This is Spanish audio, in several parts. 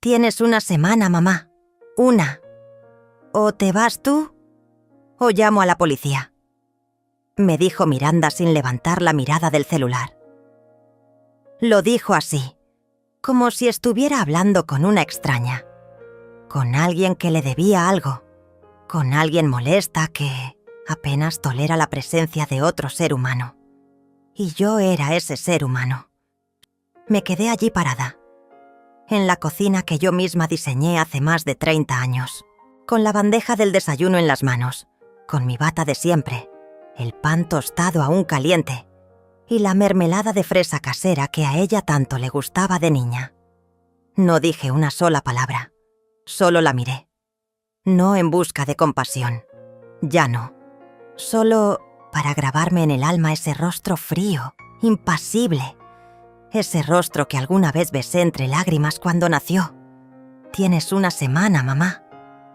Tienes una semana, mamá. Una. O te vas tú, o llamo a la policía, me dijo Miranda sin levantar la mirada del celular. Lo dijo así, como si estuviera hablando con una extraña, con alguien que le debía algo, con alguien molesta que apenas tolera la presencia de otro ser humano. Y yo era ese ser humano. Me quedé allí parada, en la cocina que yo misma diseñé hace más de 30 años, con la bandeja del desayuno en las manos, con mi bata de siempre, el pan tostado aún caliente y la mermelada de fresa casera que a ella tanto le gustaba de niña. No dije una sola palabra, solo la miré. No en busca de compasión, ya no. Solo para grabarme en el alma ese rostro frío, impasible. Ese rostro que alguna vez besé entre lágrimas cuando nació. Tienes una semana, mamá.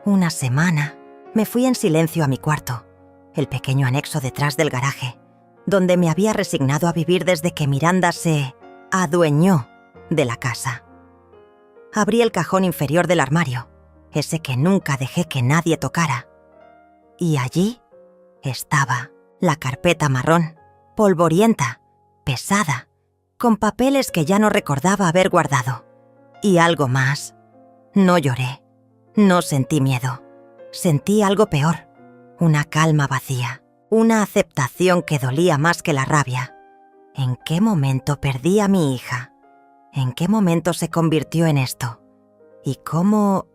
Una semana. Me fui en silencio a mi cuarto, el pequeño anexo detrás del garaje, donde me había resignado a vivir desde que Miranda se adueñó de la casa. Abrí el cajón inferior del armario, ese que nunca dejé que nadie tocara. Y allí estaba la carpeta marrón, polvorienta, pesada, con papeles que ya no recordaba haber guardado. Y algo más. No lloré, no sentí miedo. Sentí algo peor, una calma vacía, una aceptación que dolía más que la rabia. ¿En qué momento perdí a mi hija? ¿En qué momento se convirtió en esto? ¿Y cómo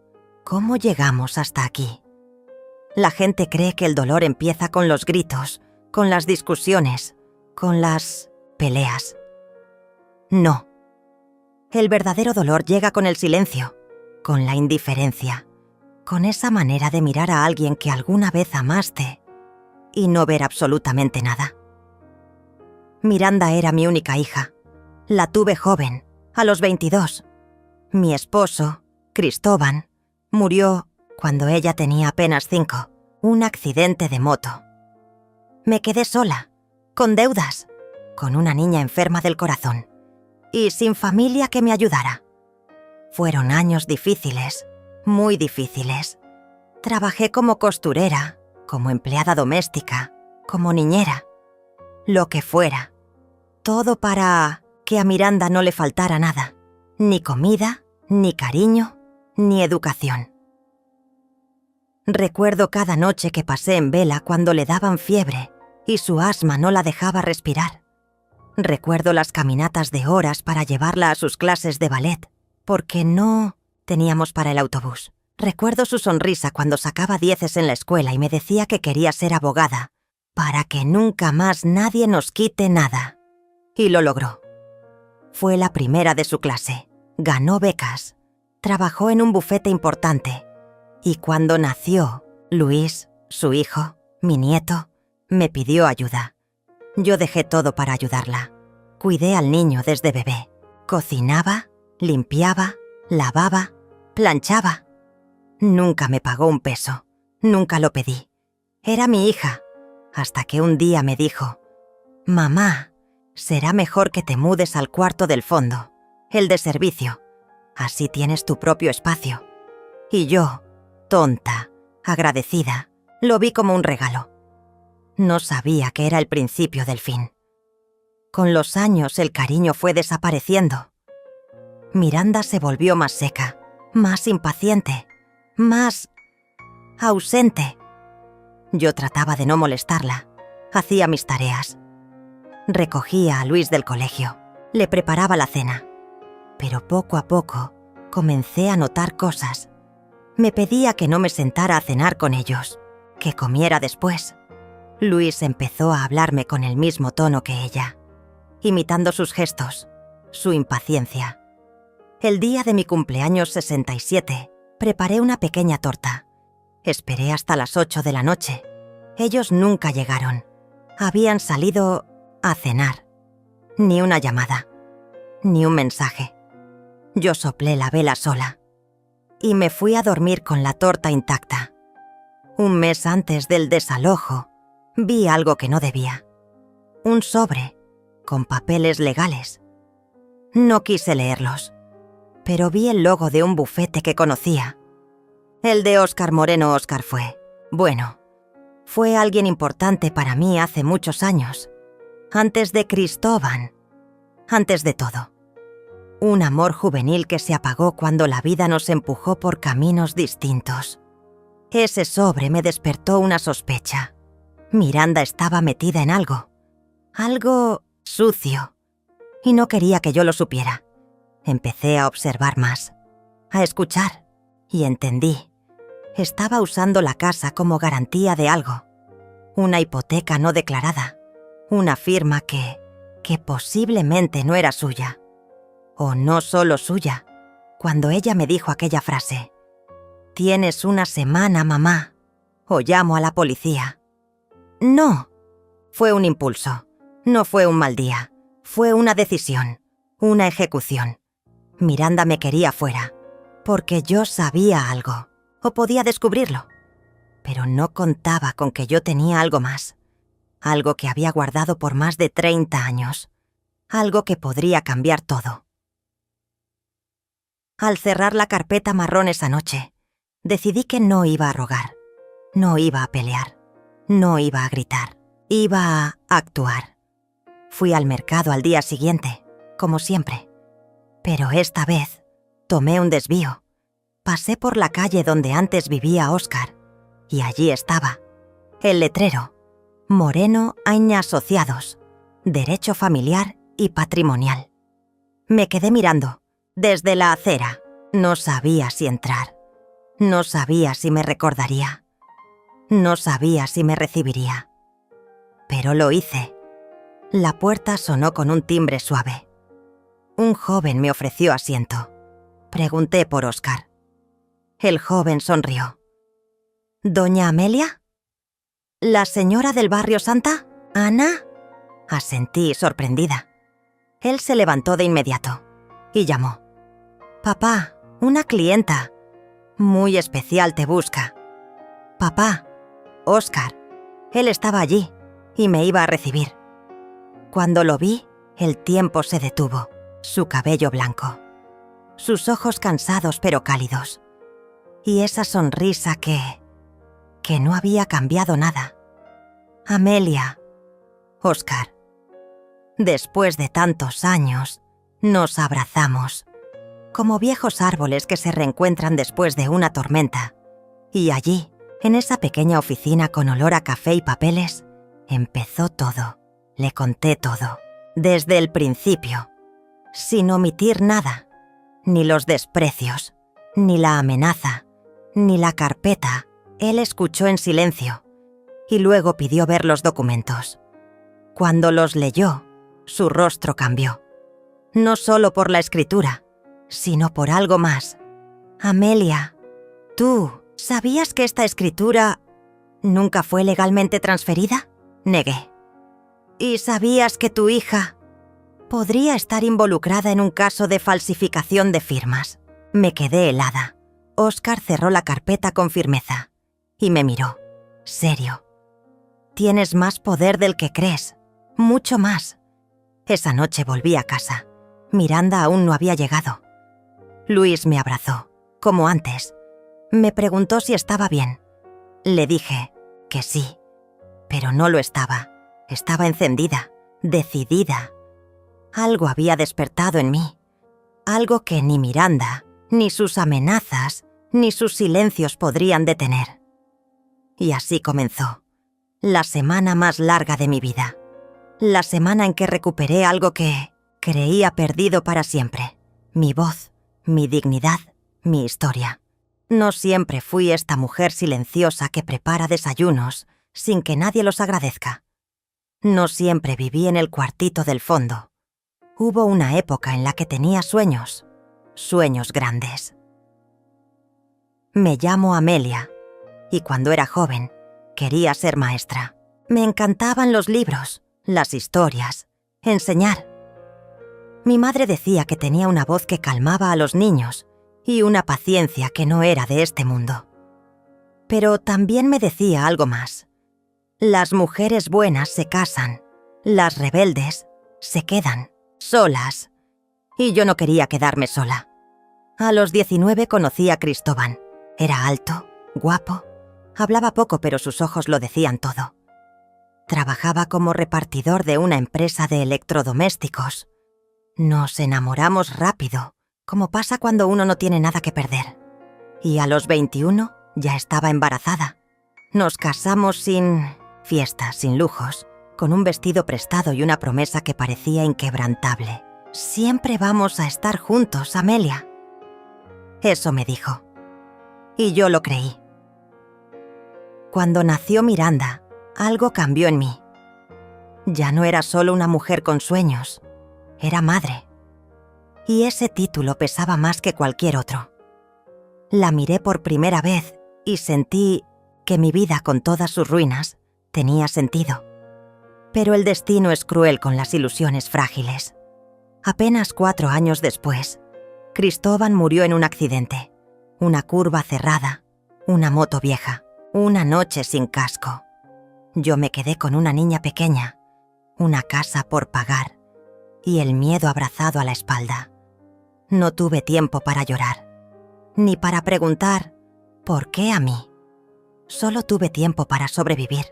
llegamos hasta aquí? La gente cree que el dolor empieza con los gritos, con las discusiones, con las peleas. No. El verdadero dolor llega con el silencio, con la indiferencia, con esa manera de mirar a alguien que alguna vez amaste y no ver absolutamente nada. Miranda era mi única hija. La tuve joven, a los 22. Mi esposo, Cristóbal, murió cuando ella tenía apenas 5, un accidente de moto. Me quedé sola, con deudas, con una niña enferma del corazón y sin familia que me ayudara. Fueron años difíciles, muy difíciles. Trabajé como costurera, como empleada doméstica, como niñera, lo que fuera. Todo para que a Miranda no le faltara nada, ni comida, ni cariño, ni educación. Recuerdo cada noche que pasé en vela cuando le daban fiebre y su asma no la dejaba respirar. Recuerdo las caminatas de horas para llevarla a sus clases de ballet, porque no teníamos para el autobús. Recuerdo su sonrisa cuando sacaba 10 en la escuela y me decía que quería ser abogada, para que nunca más nadie nos quite nada. Y lo logró. Fue la primera de su clase, ganó becas, trabajó en un bufete importante, y cuando nació Luis, su hijo, mi nieto, me pidió ayuda. Yo dejé todo para ayudarla. Cuidé al niño desde bebé. Cocinaba, limpiaba, lavaba, planchaba. Nunca me pagó un peso, nunca lo pedí. Era mi hija, hasta que un día me dijo: «Mamá, será mejor que te mudes al cuarto del fondo, el de servicio. Así tienes tu propio espacio». Y yo, tonta, agradecida, lo vi como un regalo. No sabía que era el principio del fin. Con los años el cariño fue desapareciendo. Miranda se volvió más seca, más impaciente, más ausente. Yo trataba de no molestarla, hacía mis tareas. Recogía a Luis del colegio, le preparaba la cena. Pero poco a poco comencé a notar cosas. Me pedía que no me sentara a cenar con ellos, que comiera después. Luis empezó a hablarme con el mismo tono que ella, imitando sus gestos, su impaciencia. El día de mi cumpleaños 67, preparé una pequeña torta. Esperé hasta las 8 de la noche. Ellos nunca llegaron. Habían salido a cenar. Ni una llamada, ni un mensaje. Yo soplé la vela sola y me fui a dormir con la torta intacta. Un mes antes del desalojo, vi algo que no debía. Un sobre con papeles legales. No quise leerlos, pero vi el logo de un bufete que conocía. El de Óscar Moreno Óscar fue. Bueno, fue alguien importante para mí hace muchos años. Antes de Cristóbal. Antes de todo. Un amor juvenil que se apagó cuando la vida nos empujó por caminos distintos. Ese sobre me despertó una sospecha. Miranda estaba metida en algo. Algo sucio. Y no quería que yo lo supiera. Empecé a observar más. A escuchar. Y entendí. Estaba usando la casa como garantía de algo. Una hipoteca no declarada. Una firma que posiblemente no era suya. O no solo suya. Cuando ella me dijo aquella frase: «Tienes una semana, mamá, o llamo a la policía». No. Fue un impulso. No fue un mal día. Fue una decisión. Una ejecución. Miranda me quería fuera. Porque yo sabía algo. O podía descubrirlo. Pero no contaba con que yo tenía algo más. Algo que había guardado por más de 30 años. Algo que podría cambiar todo. Al cerrar la carpeta marrón esa noche, decidí que no iba a rogar. No iba a pelear. No iba a gritar. Iba a actuar. Fui al mercado al día siguiente, como siempre. Pero esta vez tomé un desvío. Pasé por la calle donde antes vivía Óscar, y allí estaba, el letrero: Moreno Aña Asociados, Derecho Familiar y Patrimonial. Me quedé mirando, desde la acera. No sabía si entrar. No sabía si me recordaría. No sabía si me recibiría. Pero lo hice. La puerta sonó con un timbre suave. Un joven me ofreció asiento. Pregunté por Óscar. El joven sonrió. ¿Doña Amelia? ¿La señora del barrio Santa? ¿Ana? Asentí, sorprendida. Él se levantó de inmediato y llamó. «Papá, una clienta muy especial te busca». «Papá, Óscar». Él estaba allí y me iba a recibir. Cuando lo vi, el tiempo se detuvo. Su cabello blanco. Sus ojos cansados pero cálidos. Y esa sonrisa que no había cambiado nada. «Amelia, Óscar». Después de tantos años, nos abrazamos, como viejos árboles que se reencuentran después de una tormenta. Y allí, en esa pequeña oficina con olor a café y papeles, empezó todo. Le conté todo, desde el principio, sin omitir nada, ni los desprecios, ni la amenaza, ni la carpeta. Él escuchó en silencio y luego pidió ver los documentos. Cuando los leyó, su rostro cambió. No solo por la escritura, sino por algo más. «Amelia, ¿tú sabías que esta escritura nunca fue legalmente transferida?». Negué. «¿Y sabías que tu hija podría estar involucrada en un caso de falsificación de firmas?». Me quedé helada. Óscar cerró la carpeta con firmeza y me miró, serio. «Tienes más poder del que crees, mucho más». Esa noche volví a casa. Miranda aún no había llegado. Luis me abrazó, como antes. Me preguntó si estaba bien. Le dije que sí, pero no lo estaba. Estaba encendida, decidida. Algo había despertado en mí. Algo que ni Miranda, ni sus amenazas, ni sus silencios podrían detener. Y así comenzó. La semana más larga de mi vida. La semana en que recuperé algo que creía perdido para siempre. Mi voz, mi dignidad, mi historia. No siempre fui esta mujer silenciosa que prepara desayunos sin que nadie los agradezca. No siempre viví en el cuartito del fondo. Hubo una época en la que tenía sueños, sueños grandes. Me llamo Amelia, y cuando era joven, quería ser maestra. Me encantaban los libros, las historias, enseñar. Mi madre decía que tenía una voz que calmaba a los niños y una paciencia que no era de este mundo. Pero también me decía algo más. Las mujeres buenas se casan, las rebeldes se quedan solas, y yo no quería quedarme sola. A los 19 conocí a Cristóbal. Era alto, guapo, hablaba poco pero sus ojos lo decían todo. Trabajaba como repartidor de una empresa de electrodomésticos. Nos enamoramos rápido, como pasa cuando uno no tiene nada que perder. Y a los 21 ya estaba embarazada. Nos casamos sin fiestas, sin lujos, con un vestido prestado y una promesa que parecía inquebrantable. Siempre vamos a estar juntos, Amelia. Eso me dijo. Y yo lo creí. Cuando nació Miranda, algo cambió en mí. Ya no era solo una mujer con sueños, era madre. Y ese título pesaba más que cualquier otro. La miré por primera vez y sentí que mi vida, con todas sus ruinas, tenía sentido. Pero el destino es cruel con las ilusiones frágiles. Apenas 4 años después, Cristóbal murió en un accidente. Una curva cerrada, una moto vieja, una noche sin casco. Yo me quedé con una niña pequeña, una casa por pagar y el miedo abrazado a la espalda. No tuve tiempo para llorar, ni para preguntar ¿por qué a mí? Solo tuve tiempo para sobrevivir.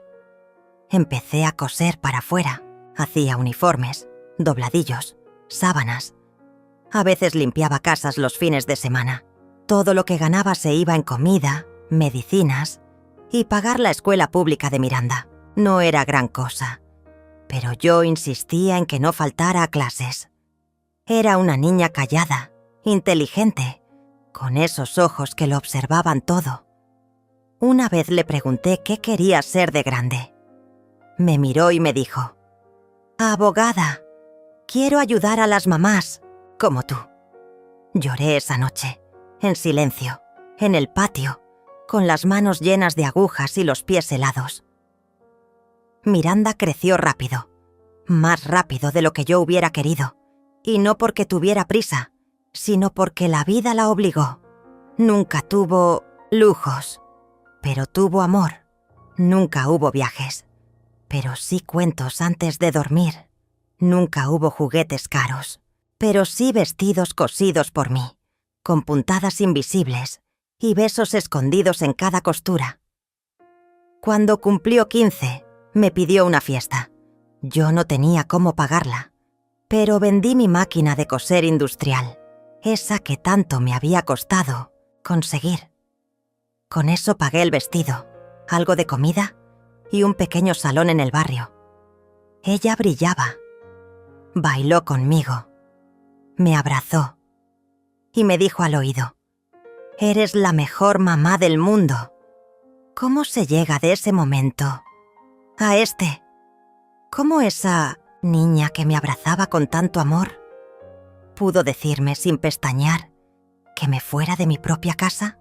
Empecé a coser para afuera, hacía uniformes, dobladillos, sábanas. A veces limpiaba casas los fines de semana. Todo lo que ganaba se iba en comida, medicinas y pagar la escuela pública de Miranda. No era gran cosa, pero yo insistía en que no faltara a clases. Era una niña callada, inteligente, con esos ojos que lo observaban todo. Una vez le pregunté qué quería ser de grande. Me miró y me dijo: «Abogada, quiero ayudar a las mamás, como tú». Lloré esa noche, en silencio, en el patio, con las manos llenas de agujas y los pies helados. Miranda creció rápido, más rápido de lo que yo hubiera querido, y no porque tuviera prisa, sino porque la vida la obligó. Nunca tuvo lujos, pero tuvo amor. Nunca hubo viajes, pero sí cuentos antes de dormir. Nunca hubo juguetes caros, pero sí vestidos cosidos por mí, con puntadas invisibles y besos escondidos en cada costura. Cuando cumplió 15, me pidió una fiesta. Yo no tenía cómo pagarla, pero vendí mi máquina de coser industrial, esa que tanto me había costado conseguir. Con eso pagué el vestido, algo de comida y un pequeño salón en el barrio. Ella brillaba. Bailó conmigo. Me abrazó y me dijo al oído: «Eres la mejor mamá del mundo». ¿Cómo se llega de ese momento a este? ¿Cómo esa niña que me abrazaba con tanto amor pudo decirme sin pestañear que me fuera de mi propia casa?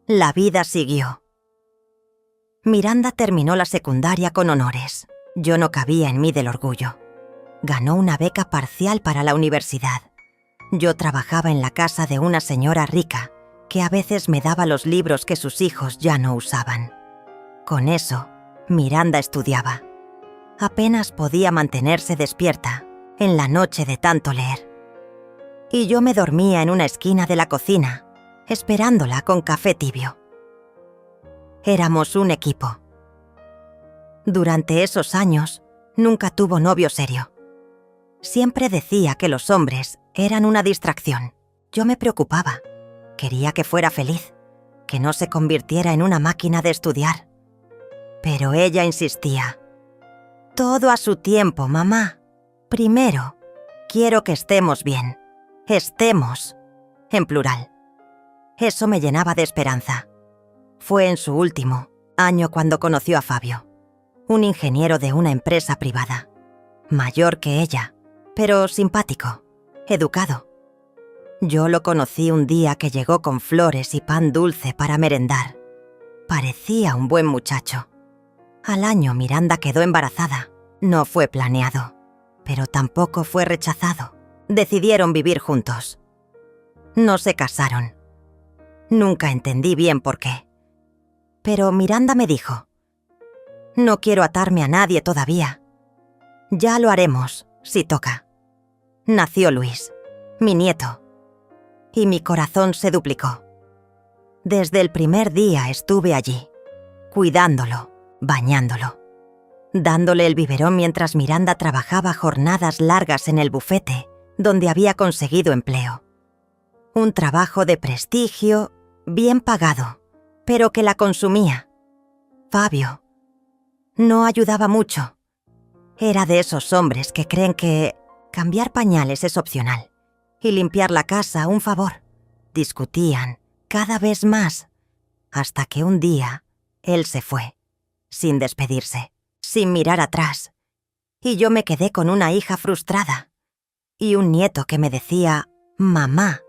La vida siguió. Miranda terminó la secundaria con honores. Yo no cabía en mí del orgullo. Ganó una beca parcial para la universidad. Yo trabajaba en la casa de una señora rica que a veces me daba los libros que sus hijos ya no usaban. Con eso, Miranda estudiaba. Apenas podía mantenerse despierta en la noche de tanto leer. Y yo me dormía en una esquina de la cocina, esperándola con café tibio. Éramos un equipo. Durante esos años, nunca tuvo novio serio. Siempre decía que los hombres eran una distracción. Yo me preocupaba. Quería que fuera feliz, que no se convirtiera en una máquina de estudiar. Pero ella insistía: «Todo a su tiempo, mamá. Primero, quiero que estemos bien. Estemos», en plural. Eso me llenaba de esperanza. Fue en su último año cuando conoció a Fabio, un ingeniero de una empresa privada. Mayor que ella, pero simpático, educado. Yo lo conocí un día que llegó con flores y pan dulce para merendar. Parecía un buen muchacho. Al año Miranda quedó embarazada. No fue planeado, pero tampoco fue rechazado. Decidieron vivir juntos. No se casaron. Nunca entendí bien por qué. Pero Miranda me dijo: «No quiero atarme a nadie todavía. Ya lo haremos, si toca». Nació Luis, mi nieto. y mi corazón se duplicó. Desde el primer día estuve allí, cuidándolo, bañándolo, dándole el biberón mientras Miranda trabajaba jornadas largas en el bufete donde había conseguido empleo. Un trabajo de prestigio, bien pagado, pero que la consumía. Fabio no ayudaba mucho. Era de esos hombres que creen que cambiar pañales es opcional y limpiar la casa un favor. Discutían cada vez más, hasta que un día él se fue, sin despedirse, sin mirar atrás, y yo me quedé con una hija frustrada y un nieto que me decía «mamá»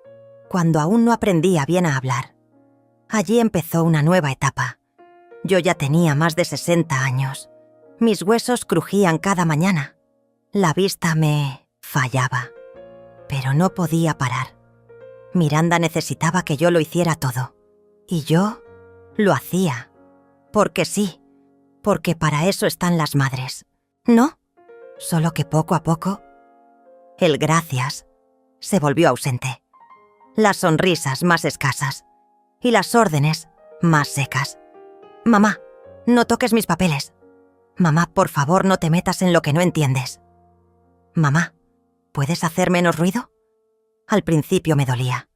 cuando aún no aprendía bien a hablar. Allí empezó una nueva etapa. Yo ya tenía más de 60 años. Mis huesos crujían cada mañana. La vista me fallaba, pero no podía parar. Miranda necesitaba que yo lo hiciera todo, y yo lo hacía. Porque sí, porque para eso están las madres, ¿no? Solo que poco a poco, el gracias se volvió ausente. Las sonrisas más escasas y las órdenes más secas. «Mamá, no toques mis papeles. Mamá, por favor, no te metas en lo que no entiendes. Mamá, ¿puedes hacer menos ruido?» Al principio me dolía.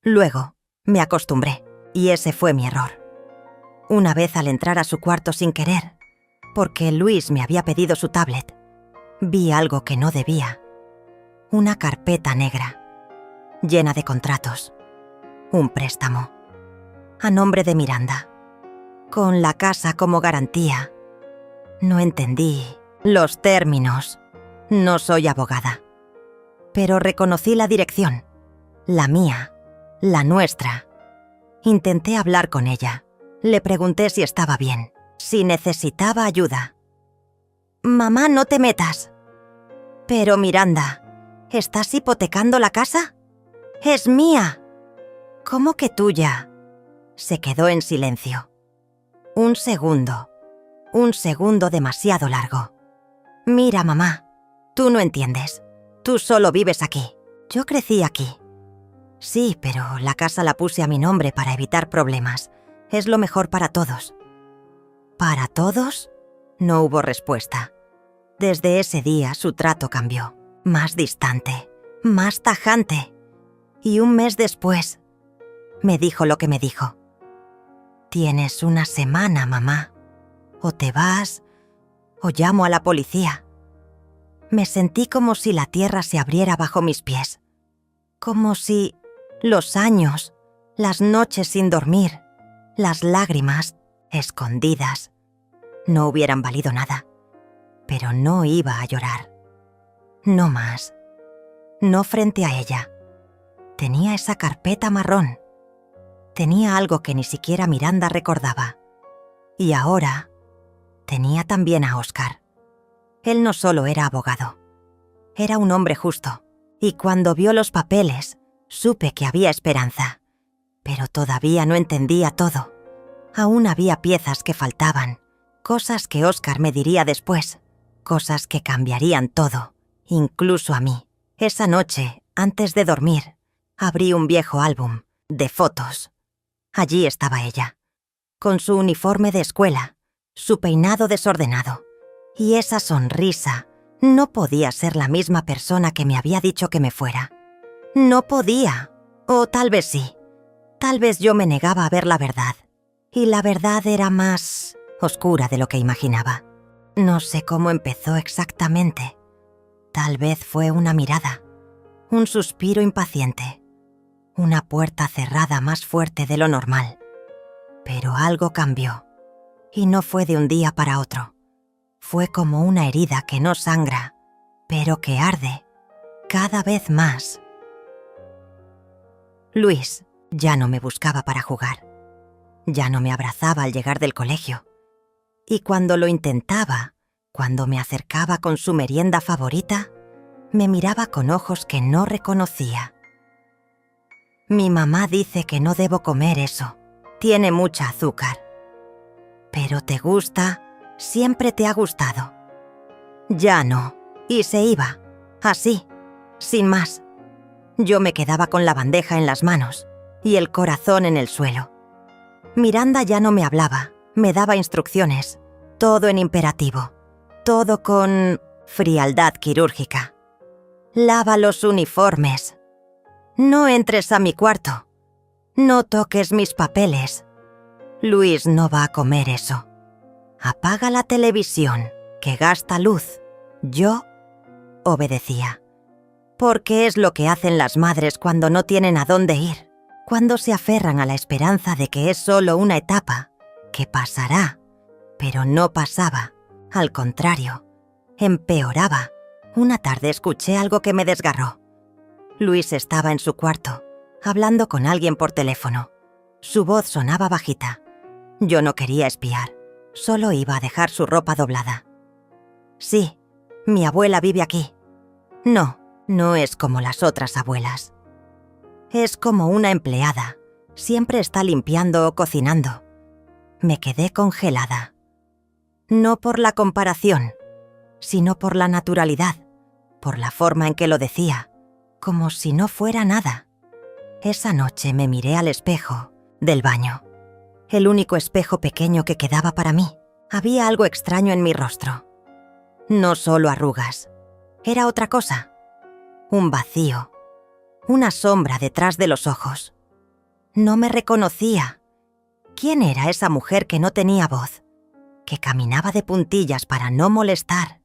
Luego me acostumbré, y ese fue mi error. Una vez al entrar a su cuarto sin querer, porque Luis me había pedido su tablet, vi algo que no debía. Una carpeta negra, llena de contratos. Un préstamo. A nombre de Miranda. Con la casa como garantía. No entendí los términos. No soy abogada. Pero reconocí la dirección. La mía. La nuestra. Intenté hablar con ella. Le pregunté si estaba bien, si necesitaba ayuda. «Mamá, no te metas». «Pero Miranda, ¿estás hipotecando la casa? ¡Es mía!». «¿Cómo que tuya?». Se quedó en silencio. Un segundo demasiado largo. «Mira, mamá, tú no entiendes. Tú solo vives aquí. Yo crecí aquí». «Sí, pero la casa la puse a mi nombre para evitar problemas. Es lo mejor para todos». «¿Para todos?». No hubo respuesta. Desde ese día su trato cambió. Más distante, más tajante. Y un mes después, me dijo lo que me dijo. «Tienes una semana, mamá. O te vas, o llamo a la policía». Me sentí como si la tierra se abriera bajo mis pies. Como si los años, las noches sin dormir, las lágrimas escondidas, no hubieran valido nada. Pero no iba a llorar. No más. No frente a ella. Tenía esa carpeta marrón. Tenía algo que ni siquiera Miranda recordaba. Y ahora tenía también a Óscar. Él no solo era abogado. Era un hombre justo. Y cuando vio los papeles, supe que había esperanza. Pero todavía no entendía todo. Aún había piezas que faltaban. Cosas que Óscar me diría después. Cosas que cambiarían todo, incluso a mí. Esa noche, antes de dormir, abrí un viejo álbum de fotos. Allí estaba ella, con su uniforme de escuela, su peinado desordenado. Y esa sonrisa no podía ser la misma persona que me había dicho que me fuera. No podía. O tal vez sí. Tal vez yo me negaba a ver la verdad. Y la verdad era más oscura de lo que imaginaba. No sé cómo empezó exactamente. Tal vez fue una mirada, un suspiro impaciente, una puerta cerrada más fuerte de lo normal. Pero algo cambió, y no fue de un día para otro. Fue como una herida que no sangra, pero que arde cada vez más. Luis ya no me buscaba para jugar. Ya no me abrazaba al llegar del colegio. Y cuando lo intentaba, cuando me acercaba con su merienda favorita, me miraba con ojos que no reconocía. «Mi mamá dice que no debo comer eso. Tiene mucha azúcar». «Pero te gusta, siempre te ha gustado». «Ya no». Y se iba, así, sin más. Yo me quedaba con la bandeja en las manos y el corazón en el suelo. Miranda ya no me hablaba, me daba instrucciones, todo en imperativo, todo con frialdad quirúrgica. Lava los uniformes. No entres a mi cuarto. No toques mis papeles. Luis no va a comer eso. Apaga la televisión, que gasta luz. Yo obedecía. Porque es lo que hacen las madres cuando no tienen a dónde ir, cuando se aferran a la esperanza de que es solo una etapa, que pasará, pero no pasaba. Al contrario, empeoraba. Una tarde escuché algo que me desgarró. Luis estaba en su cuarto, hablando con alguien por teléfono. Su voz sonaba bajita. Yo no quería espiar, solo iba a dejar su ropa doblada. Sí, mi abuela vive aquí. No, no es como las otras abuelas. Es como una empleada, siempre está limpiando o cocinando. Me quedé congelada. No por la comparación, sino por la naturalidad, por la forma en que lo decía, como si no fuera nada. Esa noche me miré al espejo del baño, el único espejo pequeño que quedaba para mí. Había algo extraño en mi rostro. No solo arrugas, era otra cosa. Un vacío, una sombra detrás de los ojos. No me reconocía. ¿Quién era esa mujer que no tenía voz, que caminaba de puntillas para no molestar,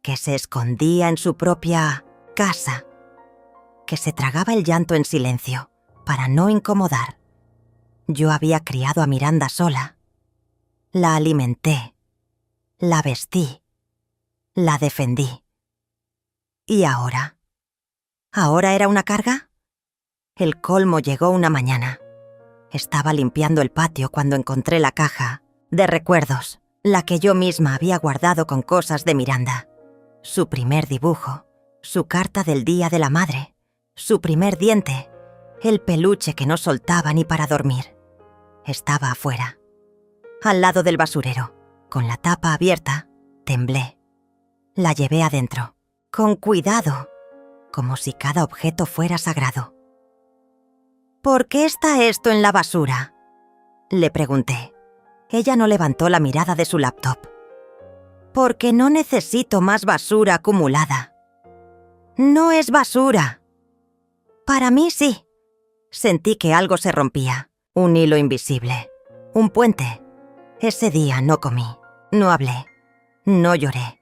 que se escondía en su propia casa, que se tragaba el llanto en silencio para no incomodar? Yo había criado a Miranda sola. La alimenté, la vestí, la defendí. ¿Y ahora? ¿Ahora era una carga? El colmo llegó una mañana. Estaba limpiando el patio cuando encontré la caja de recuerdos, la que yo misma había guardado con cosas de Miranda. Su primer dibujo, su carta del Día de la Madre, su primer diente, el peluche que no soltaba ni para dormir. Estaba afuera, al lado del basurero, con la tapa abierta. Temblé. La llevé adentro, con cuidado, como si cada objeto fuera sagrado. ¿Por qué está esto en la basura?, le pregunté. Ella no levantó la mirada de su laptop. Porque no necesito más basura acumulada. No es basura. Para mí sí. Sentí que algo se rompía, un hilo invisible, un puente. Ese día no comí, no hablé, no lloré.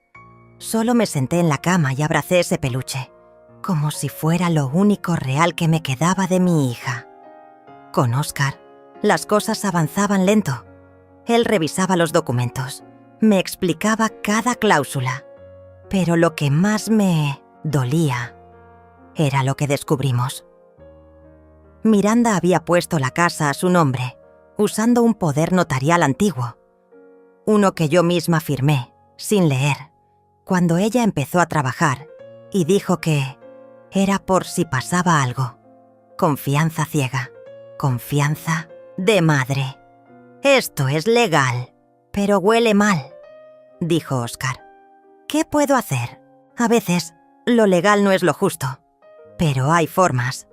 Solo me senté en la cama y abracé ese peluche, como si fuera lo único real que me quedaba de mi hija. Con Óscar, las cosas avanzaban lento. Él revisaba los documentos, me explicaba cada cláusula. Pero lo que más me dolía era lo que descubrimos. Miranda había puesto la casa a su nombre, usando un poder notarial antiguo. Uno que yo misma firmé, sin leer, cuando ella empezó a trabajar, y dijo que era por si pasaba algo. Confianza ciega, confianza de madre. Esto es legal, pero huele mal, dijo Óscar. ¿Qué puedo hacer? A veces, lo legal no es lo justo, pero hay formas.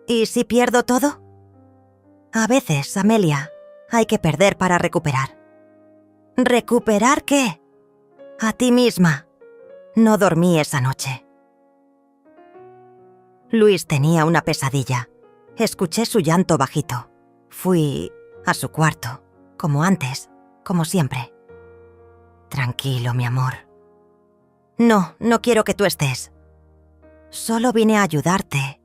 ¿Y si pierdo todo? A veces, Amelia, hay que perder para recuperar. ¿Recuperar qué? A ti misma. No dormí esa noche. Luis tenía una pesadilla. Escuché su llanto bajito. Fui a su cuarto, como antes, como siempre. Tranquilo, mi amor. No, no quiero que tú estés. Solo vine a ayudarte.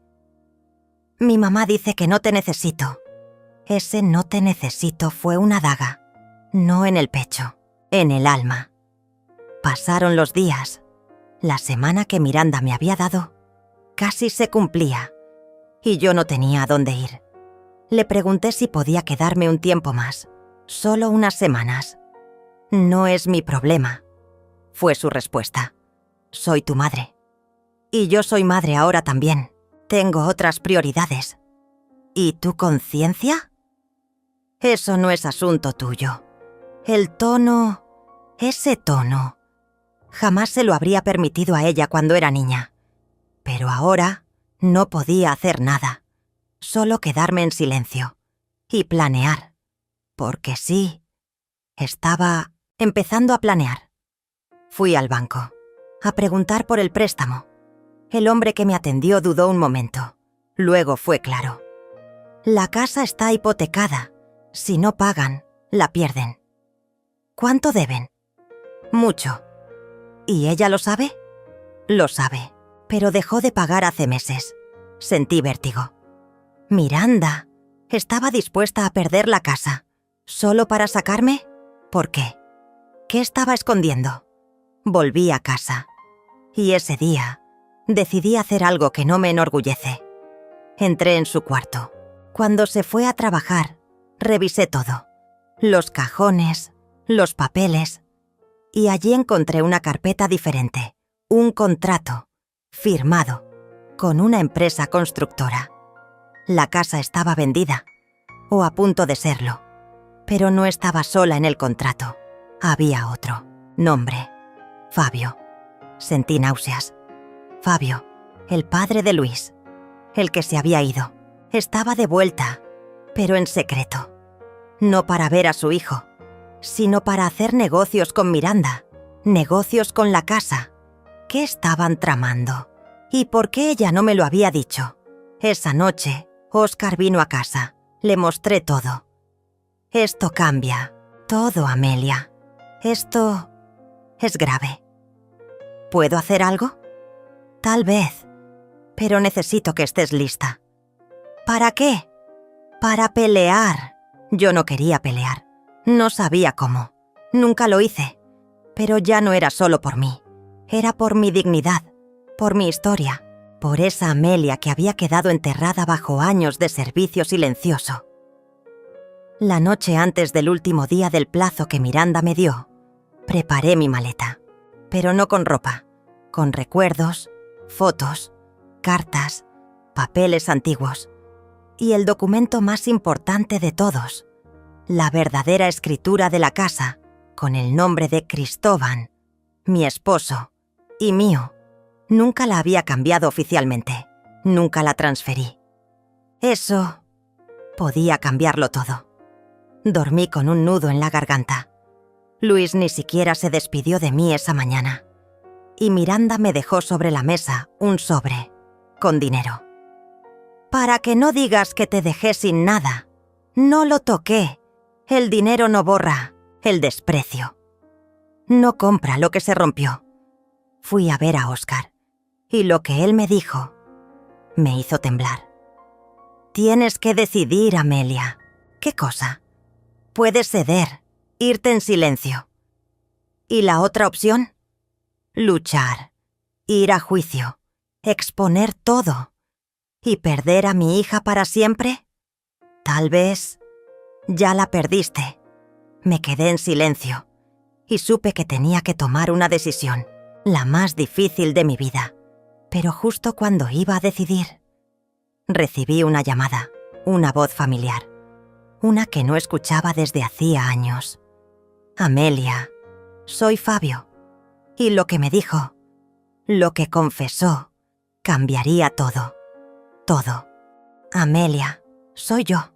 Mi mamá dice que no te necesito. Ese no te necesito fue una daga. No en el pecho, en el alma. Pasaron los días. La semana que Miranda me había dado casi se cumplía y yo no tenía a dónde ir. Le pregunté si podía quedarme un tiempo más, solo unas semanas. No es mi problema, fue su respuesta. Soy tu madre. Y yo soy madre ahora también. Tengo otras prioridades. ¿Y tu conciencia? Eso no es asunto tuyo. El tono, ese tono, jamás se lo habría permitido a ella cuando era niña. Pero ahora No podía hacer nada, solo quedarme en silencio y planear, porque sí, estaba empezando a planear. Fui al banco, a preguntar por el préstamo. El hombre que me atendió dudó un momento. Luego fue claro. La casa está hipotecada. Si no pagan, la pierden. ¿Cuánto deben? Mucho. ¿Y ella lo sabe? Lo sabe, pero dejó de pagar hace meses. Sentí vértigo. Miranda, ¿estaba dispuesta a perder la casa solo para sacarme? ¿Por qué? ¿Qué estaba escondiendo? Volví a casa. Y ese día decidí hacer algo que no me enorgullece. Entré en su cuarto. Cuando se fue a trabajar, revisé todo. Los cajones, los papeles. Y allí encontré una carpeta diferente. Un contrato, firmado, con una empresa constructora. La casa estaba vendida, o a punto de serlo. Pero no estaba sola en el contrato. Había otro. Nombre. Fabio. Sentí náuseas. Fabio, el padre de Luis. El que se había ido. Estaba de vuelta, pero en secreto. No para ver a su hijo, sino para hacer negocios con Miranda. Negocios con la casa. ¿Qué estaban tramando? ¿Y por qué ella no me lo había dicho? Esa noche, Óscar vino a casa. Le mostré todo. Esto cambia. Todo, Amelia. Esto es grave. ¿Puedo hacer algo? Tal vez. Pero necesito que estés lista. ¿Para qué? Para pelear. Yo no quería pelear. No sabía cómo. Nunca lo hice. Pero ya no era solo por mí. Era por mi dignidad, por mi historia, por esa Amelia que había quedado enterrada bajo años de servicio silencioso. La noche antes del último día del plazo que Miranda me dio, preparé mi maleta, pero no con ropa, con recuerdos, fotos, cartas, papeles antiguos y el documento más importante de todos, la verdadera escritura de la casa con el nombre de Cristóbal, mi esposo y mío. Nunca la había cambiado oficialmente, nunca la transferí. Eso podía cambiarlo todo. Dormí con un nudo en la garganta. Luis ni siquiera se despidió de mí esa mañana. Y Miranda me dejó sobre la mesa un sobre con dinero. Para que no digas que te dejé sin nada, no lo toqué. El dinero no borra el desprecio. No compra lo que se rompió. Fui a ver a Óscar, y lo que él me dijo me hizo temblar. Tienes que decidir, Amelia. ¿Qué cosa? Puedes ceder, irte en silencio. ¿Y la otra opción? Luchar, ir a juicio, exponer todo y perder a mi hija para siempre. Tal vez ya la perdiste. Me quedé en silencio y supe que tenía que tomar una decisión, la más difícil de mi vida. Pero justo cuando iba a decidir, recibí una llamada, una voz familiar, una que no escuchaba desde hacía años. Amelia, soy Fabio. Y lo que me dijo, lo que confesó, cambiaría todo. Todo. Amelia, soy yo.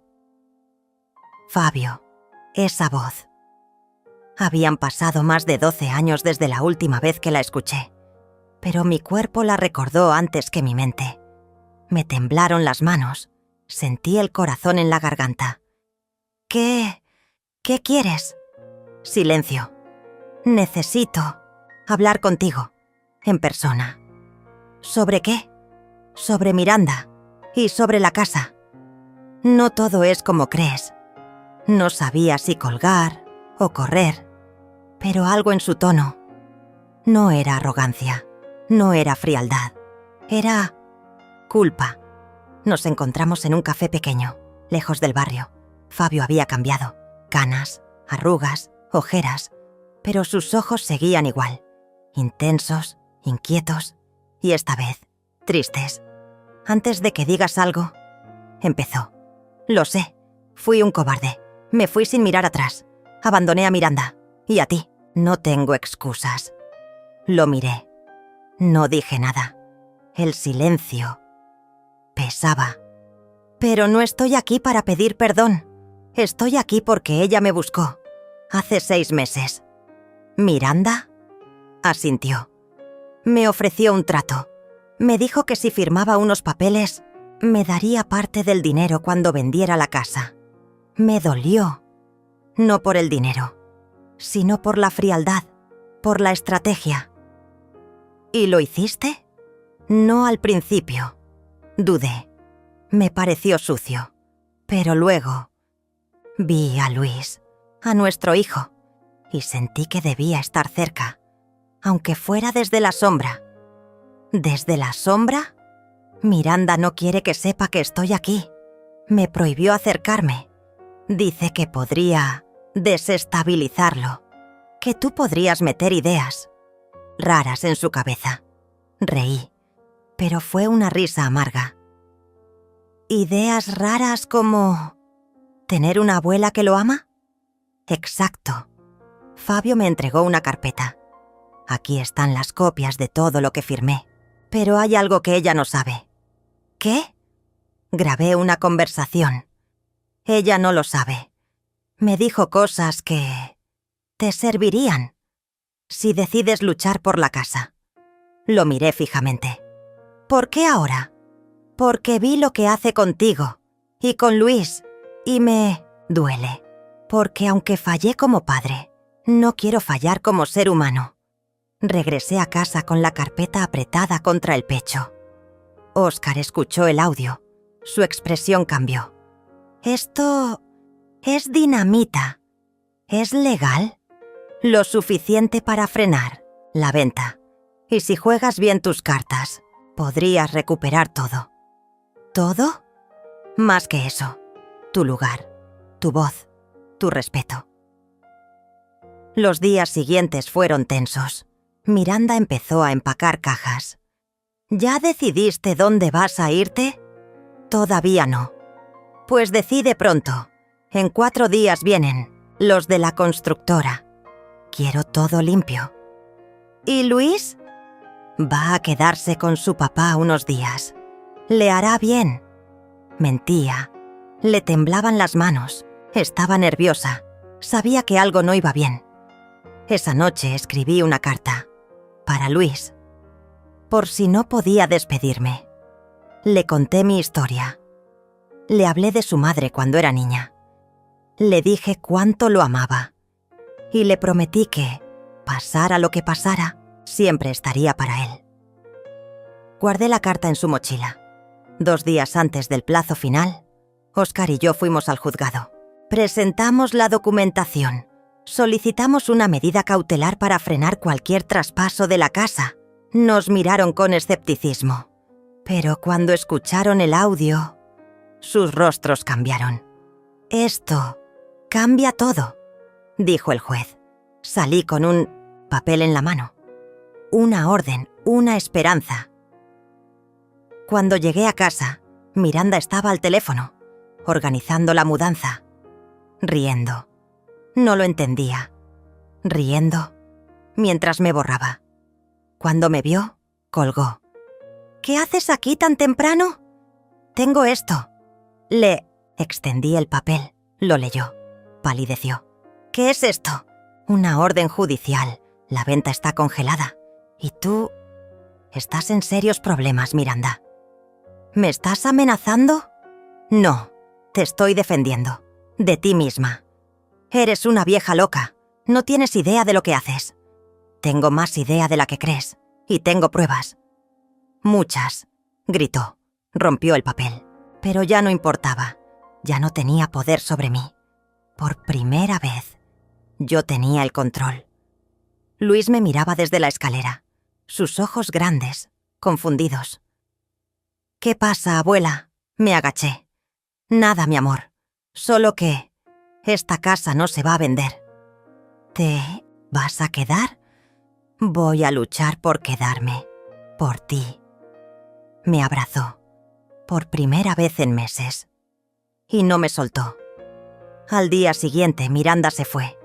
Fabio, esa voz. Habían pasado más de 12 años desde la última vez que la escuché, pero mi cuerpo la recordó antes que mi mente. Me temblaron las manos, sentí el corazón en la garganta. ¿Qué quieres? Silencio. Necesito hablar contigo, en persona. ¿Sobre qué? Sobre Miranda y sobre la casa. No todo es como crees. No sabía si colgar o correr, pero algo en su tono. No era arrogancia, no era frialdad, era culpa. Nos encontramos en un café pequeño, lejos del barrio. Fabio había cambiado, canas, arrugas, ojeras, pero sus ojos seguían igual, intensos, inquietos y esta vez, tristes. Antes de que digas algo, empezó. Lo sé, fui un cobarde, me fui sin mirar atrás, abandoné a Miranda y a ti. No tengo excusas. Lo miré. No dije nada. El silencio Pesaba. Pero no estoy aquí para pedir perdón. Estoy aquí porque ella me buscó. Hace 6 meses. ¿Miranda? Asintió. Me ofreció un trato. Me dijo que si firmaba unos papeles, me daría parte del dinero cuando vendiera la casa. Me dolió. No por el dinero, sino por la frialdad, por la estrategia. ¿Y lo hiciste? No al principio. Dudé. Me pareció sucio. Pero luego vi a Luis, a nuestro hijo, y sentí que debía estar cerca, aunque fuera desde la sombra. ¿Desde la sombra? Miranda no quiere que sepa que estoy aquí. Me prohibió acercarme. Dice que podría desestabilizarlo, que tú podrías meter ideas raras en su cabeza. Reí, pero fue una risa amarga. ¿Ideas raras como tener una abuela que lo ama? Exacto. Fabio me entregó una carpeta. Aquí están las copias de todo lo que firmé, pero hay algo que ella no sabe. ¿Qué? Grabé una conversación. Ella no lo sabe. Me dijo cosas que te servirían si decides luchar por la casa. Lo miré fijamente. ¿Por qué ahora? Porque vi lo que hace contigo y con Luis y me duele. Porque aunque fallé como padre, no quiero fallar como ser humano. Regresé a casa con la carpeta apretada contra el pecho. Óscar escuchó el audio. Su expresión cambió. Esto es dinamita. ¿Es legal? Lo suficiente para frenar la venta. Y si juegas bien tus cartas, podrías recuperar todo. ¿Todo? Más que eso. Tu lugar, tu voz, tu respeto. Los días siguientes fueron tensos. Miranda empezó a empacar cajas. ¿Ya decidiste dónde vas a irte? Todavía no. Pues decide pronto. En 4 días vienen los de la constructora. Quiero todo limpio. ¿Y Luis? Va a quedarse con su papá unos días. Le hará bien. Mentía. Le temblaban las manos. Estaba nerviosa. Sabía que algo no iba bien. Esa noche escribí una carta. Para Luis. Por si no podía despedirme. Le conté mi historia. Le hablé de su madre cuando era niña. Le dije cuánto lo amaba. Y le prometí que, pasara lo que pasara, siempre estaría para él. Guardé la carta en su mochila. 2 días antes del plazo final, Óscar y yo fuimos al juzgado. Presentamos la documentación. Solicitamos una medida cautelar para frenar cualquier traspaso de la casa. Nos miraron con escepticismo. Pero cuando escucharon el audio, sus rostros cambiaron. Esto cambia todo, dijo el juez. Salí con un papel en la mano. Una orden, una esperanza. Cuando llegué a casa, Miranda estaba al teléfono, organizando la mudanza, riendo. No lo entendía. Riendo, mientras me borraba. Cuando me vio, colgó. ¿Qué haces aquí tan temprano? Tengo esto. Le extendí el papel. Lo leyó. Palideció. ¿Qué es esto? Una orden judicial. La venta está congelada. Y tú estás en serios problemas, Miranda. ¿Me estás amenazando? No, te estoy defendiendo. De ti misma. Eres una vieja loca. No tienes idea de lo que haces. Tengo más idea de la que crees. Y tengo pruebas. Muchas, gritó. Rompió el papel. Pero ya no importaba. Ya no tenía poder sobre mí. Por primera vez, yo tenía el control. Luis me miraba desde la escalera. Sus ojos grandes, confundidos. ¿Qué pasa, abuela? Me agaché. Nada, mi amor. Solo que esta casa no se va a vender. ¿Te vas a quedar? Voy a luchar por quedarme. Por ti. Me abrazó. Por primera vez en meses. Y no me soltó. Al día siguiente, Miranda se fue.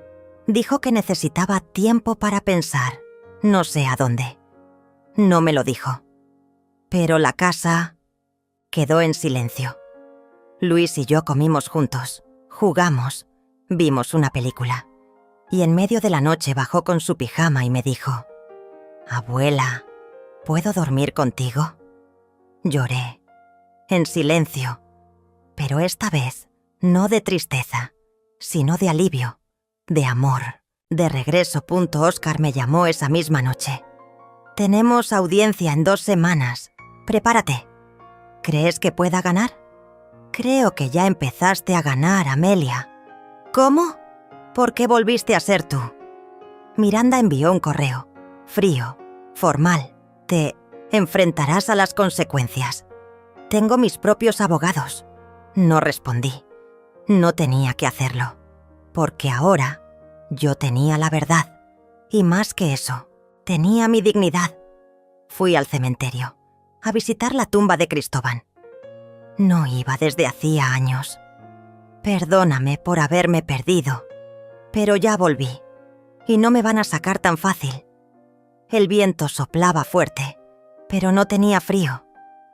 Dijo que necesitaba tiempo para pensar. No sé a dónde. No me lo dijo. Pero la casa Quedó en silencio. Luis y yo comimos juntos, jugamos, vimos una película. Y en medio de la noche bajó con su pijama y me dijo: «Abuela, ¿puedo dormir contigo?». Lloré, en silencio, pero esta vez no de tristeza, sino de alivio, de amor. De regreso. Óscar me llamó esa misma noche. «Tenemos audiencia en 2 semanas. Prepárate. ¿Crees que pueda ganar?». «Creo que ya empezaste a ganar, Amelia». «¿Cómo? ¿Por qué volviste a ser tú?». Miranda envió un correo, frío, formal. «Te enfrentarás a las consecuencias. Tengo mis propios abogados». No respondí. No tenía que hacerlo, porque ahora yo tenía la verdad. Y más que eso, tenía mi dignidad. Fui al cementerio, a visitar la tumba de Cristóbal. No iba desde hacía años. Perdóname por haberme perdido, pero ya volví, y no me van a sacar tan fácil. El viento soplaba fuerte, pero no tenía frío.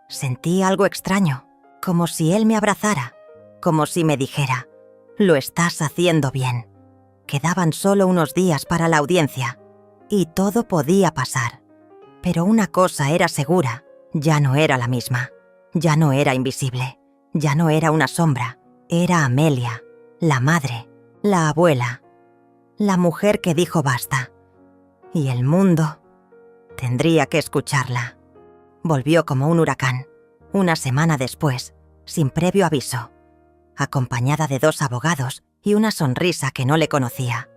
Sentí algo extraño, como si él me abrazara, como si me dijera: «Lo estás haciendo bien». Quedaban solo unos días para la audiencia, y todo podía pasar. Pero una cosa era segura: ya no era la misma, ya no era invisible, ya no era una sombra. Era Amelia, la madre, la abuela, la mujer que dijo basta. Y el mundo tendría que escucharla. Volvió como un huracán, una semana después, sin previo aviso, acompañada de 2 abogados y una sonrisa que no le conocía.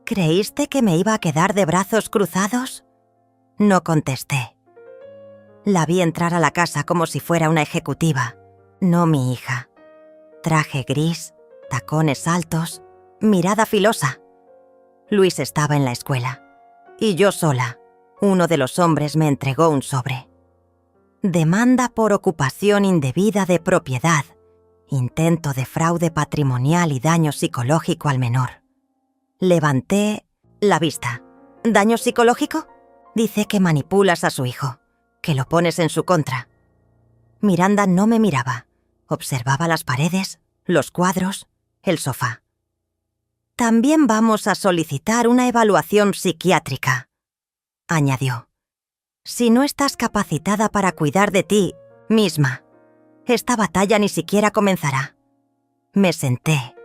«¿Creíste que me iba a quedar de brazos cruzados?». No contesté. La vi entrar a la casa como si fuera una ejecutiva, no mi hija. Traje gris, tacones altos, mirada filosa. Luis estaba en la escuela, y yo sola. Uno de los hombres me entregó un sobre. «Demanda por ocupación indebida de propiedad, intento de fraude patrimonial y daño psicológico al menor». Levanté la vista. «¿Daño psicológico?». «Dice que manipulas a su hijo, que lo pones en su contra». Miranda no me miraba. Observaba las paredes, los cuadros, el sofá. «También vamos a solicitar una evaluación psiquiátrica», añadió. «Si no estás capacitada para cuidar de ti misma, esta batalla ni siquiera comenzará». Me senté,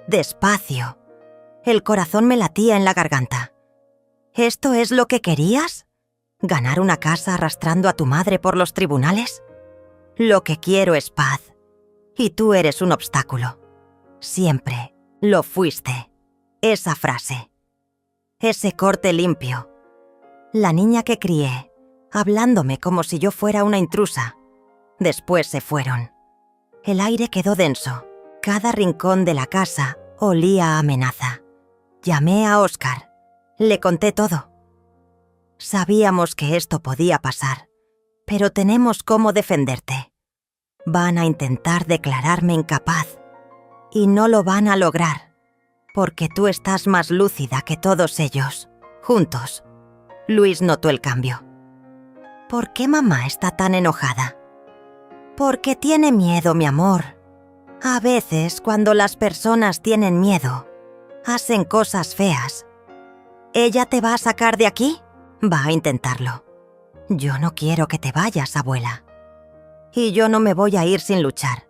despacio. El corazón me latía en la garganta. «¿Esto es lo que querías? ¿Ganar una casa arrastrando a tu madre por los tribunales? Lo que quiero es paz. Y tú eres un obstáculo. Siempre lo fuiste». Esa frase. Ese corte limpio. La niña que crié, hablándome como si yo fuera una intrusa. Después se fueron. El aire quedó denso. Cada rincón de la casa olía a amenaza. Llamé a Óscar. Le conté todo. Sabíamos que esto podía pasar, pero tenemos cómo defenderte. Van a intentar declararme incapaz, y no lo van a lograr, porque tú estás más lúcida que todos ellos, juntos. Luis notó el cambio. «¿Por qué mamá está tan enojada?». «Porque tiene miedo, mi amor. A veces, cuando las personas tienen miedo, hacen cosas feas. ¿Ella te va a sacar de aquí?». «Va a intentarlo». «Yo no quiero que te vayas, abuela». «Y yo no me voy a ir sin luchar».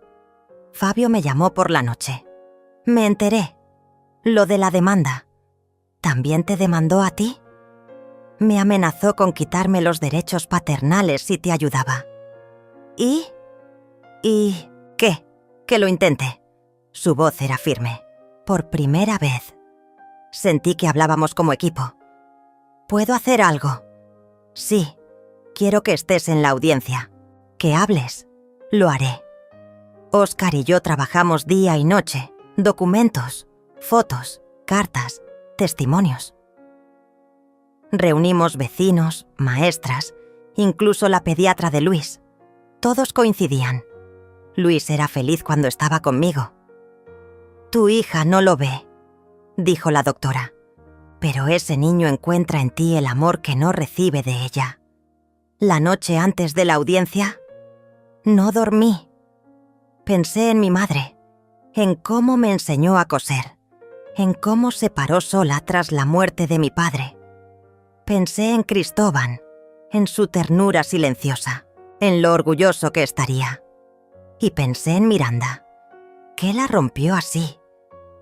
Fabio me llamó por la noche. Me enteré. Lo de la demanda. ¿También te demandó a ti? Me amenazó con quitarme los derechos paternales si te ayudaba. ¿Y qué? Que lo intenté. Su voz era firme. Por primera vez. Sentí que hablábamos como equipo. ¿Puedo hacer algo? Sí. Quiero que estés en la audiencia. Que hables. Lo haré. Óscar y yo trabajamos día y noche. Documentos, fotos, cartas, testimonios. Reunimos vecinos, maestras, incluso la pediatra de Luis. Todos coincidían. Luis era feliz cuando estaba conmigo. «Tu hija no lo ve», dijo la doctora, «pero ese niño encuentra en ti el amor que no recibe de ella». La noche antes de la audiencia, No dormí. Pensé en mi madre, en cómo me enseñó a coser, en cómo se paró sola tras la muerte de mi padre. Pensé en Cristóbal, en su ternura silenciosa, en lo orgulloso que estaría. Y pensé en Miranda. ¿Qué la rompió así?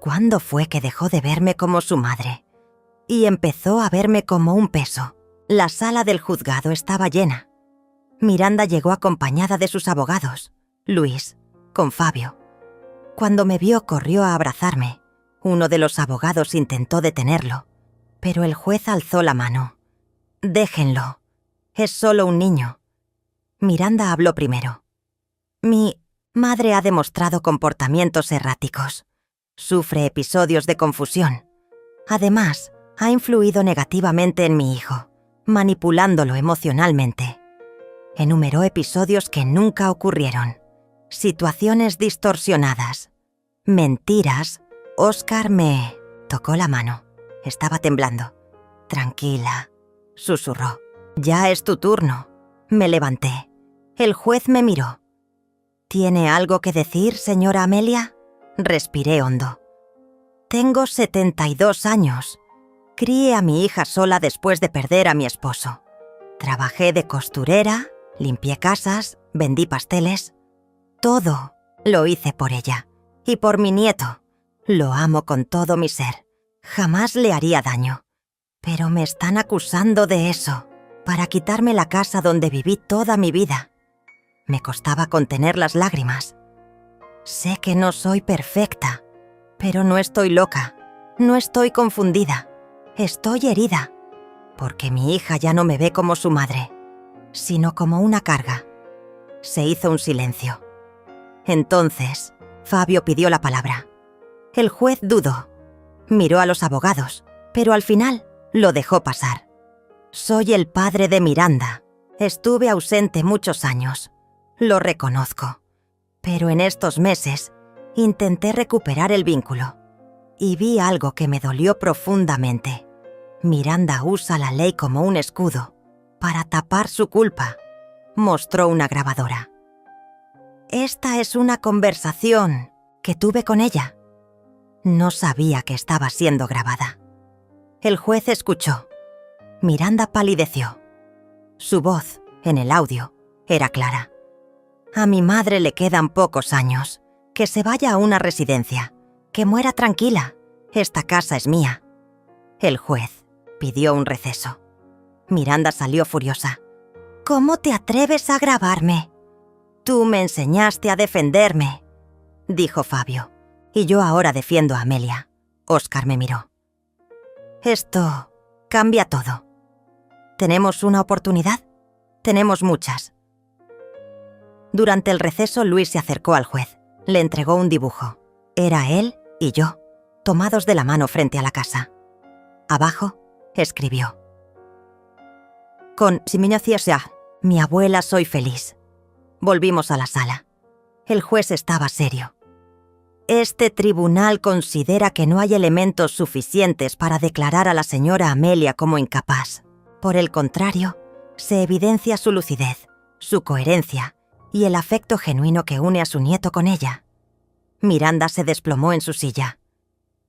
¿Cuándo fue que dejó de verme como su madre? Y empezó a verme como un peso. La sala del juzgado estaba llena. Miranda llegó acompañada de sus abogados, Luis, con Fabio. Cuando me vio, corrió a abrazarme. Uno de los abogados intentó detenerlo, pero el juez alzó la mano. «Déjenlo. Es solo un niño». Miranda habló primero. «Mi madre ha demostrado comportamientos erráticos. Sufre episodios de confusión. Además, ha influido negativamente en mi hijo, manipulándolo emocionalmente. Enumeró episodios que nunca ocurrieron. Situaciones distorsionadas. Mentiras. Óscar me tocó la mano. Estaba temblando. «Tranquila», susurró. «Ya es tu turno». Me levanté. El juez me miró. «¿Tiene algo que decir, señora Amelia?». Respiré hondo. «Tengo 72 años. Crié a mi hija sola después de perder a mi esposo. Trabajé de costurera, limpié casas, vendí pasteles. Todo lo hice por ella y por mi nieto. Lo amo con todo mi ser. Jamás le haría daño. Pero me están acusando de eso, para quitarme la casa donde viví toda mi vida». Me costaba contener las lágrimas. Sé que no soy perfecta, pero no estoy loca, no estoy confundida. Estoy herida, porque mi hija ya no me ve como su madre, sino como una carga. Se hizo un silencio. Entonces, Fabio pidió la palabra. El juez dudó. Miró a los abogados, pero al final lo dejó pasar. «Soy el padre de Miranda. Estuve ausente muchos años. Lo reconozco. Pero en estos meses intenté recuperar el vínculo y vi algo que me dolió profundamente. Miranda usa la ley como un escudo para tapar su culpa», mostró una grabadora. «Esta es una conversación que tuve con ella». No sabía que estaba siendo grabada. El juez escuchó. Miranda palideció. Su voz, en el audio, era clara. «A mi madre le quedan pocos años. Que se vaya a una residencia. Que muera tranquila. Esta casa es mía». El juez pidió un receso. Miranda salió furiosa. «¿Cómo te atreves a grabarme? Tú me enseñaste a defenderme», dijo Fabio. «Y yo ahora defiendo a Amelia». Óscar me miró. «Esto cambia todo. ¿Tenemos una oportunidad? Tenemos muchas». Durante el receso, Luis se acercó al juez. Le entregó un dibujo. Era él y yo, tomados de la mano frente a la casa. Abajo, escribió: «Con mi abuela soy feliz». Volvimos a la sala. El juez estaba serio. «Este tribunal considera que no hay elementos suficientes para declarar a la señora Amelia como incapaz. Por el contrario, se evidencia su lucidez, su coherencia y el afecto genuino que une a su nieto con ella». Miranda se desplomó en su silla.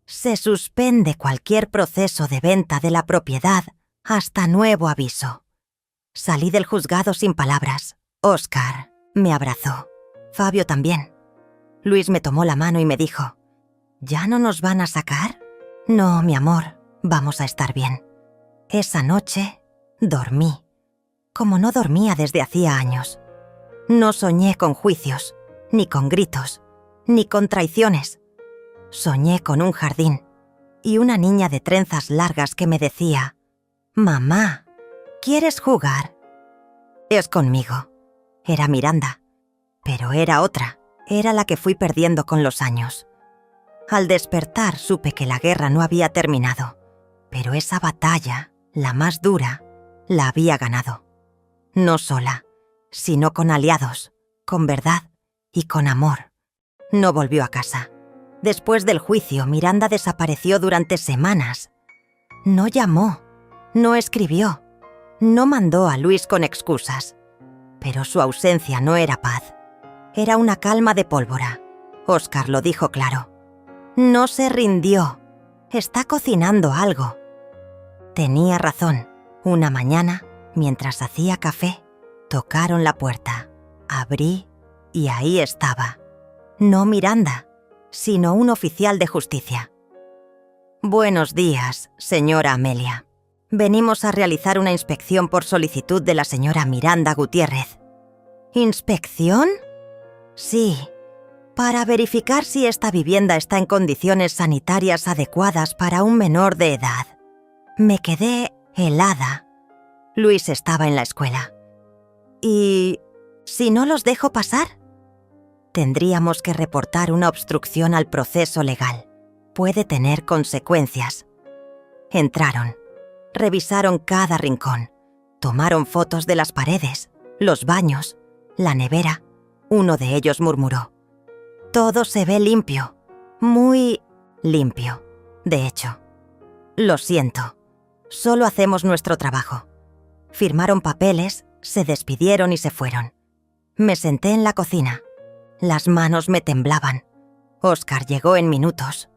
«Se suspende cualquier proceso de venta de la propiedad hasta nuevo aviso». Salí del juzgado sin palabras. Óscar me abrazó. Fabio también. Luis me tomó la mano y me dijo: «¿Ya no nos van a sacar?». «No, mi amor, vamos a estar bien». Esa noche dormí, como no dormía desde hacía años. No soñé con juicios, ni con gritos, ni con traiciones. Soñé con un jardín y una niña de trenzas largas que me decía: «Mamá, ¿quieres jugar?». Es conmigo. Era Miranda, pero era otra. Era la que fui perdiendo con los años. Al despertar supe que la guerra no había terminado, pero esa batalla, la más dura, la había ganado. No sola, sino con aliados, con verdad y con amor. No volvió a casa. Después del juicio, Miranda desapareció durante semanas. No llamó, no escribió, no mandó a Luis con excusas. Pero su ausencia no era paz, Era una calma de pólvora. Óscar lo dijo claro. No se rindió. Está cocinando algo. Tenía razón. Una mañana, mientras hacía café, tocaron la puerta. Abrí y ahí estaba. No Miranda, sino un oficial de justicia. Buenos días, señora Amelia. Venimos a realizar una inspección por solicitud de la señora Miranda Gutiérrez. ¿Inspección? Sí, para verificar si esta vivienda está en condiciones sanitarias adecuadas para un menor de edad. Me quedé helada. Luis estaba en la escuela. ¿Y si no los dejo pasar? Tendríamos que reportar una obstrucción al proceso legal. Puede tener consecuencias. Entraron. Revisaron cada rincón. Tomaron fotos de las paredes, los baños, la nevera. Uno de ellos murmuró: «Todo se ve limpio, muy limpio. De hecho, lo siento, solo hacemos nuestro trabajo». Firmaron papeles, se despidieron y se fueron. Me senté en la cocina. Las manos me temblaban. Óscar llegó en minutos.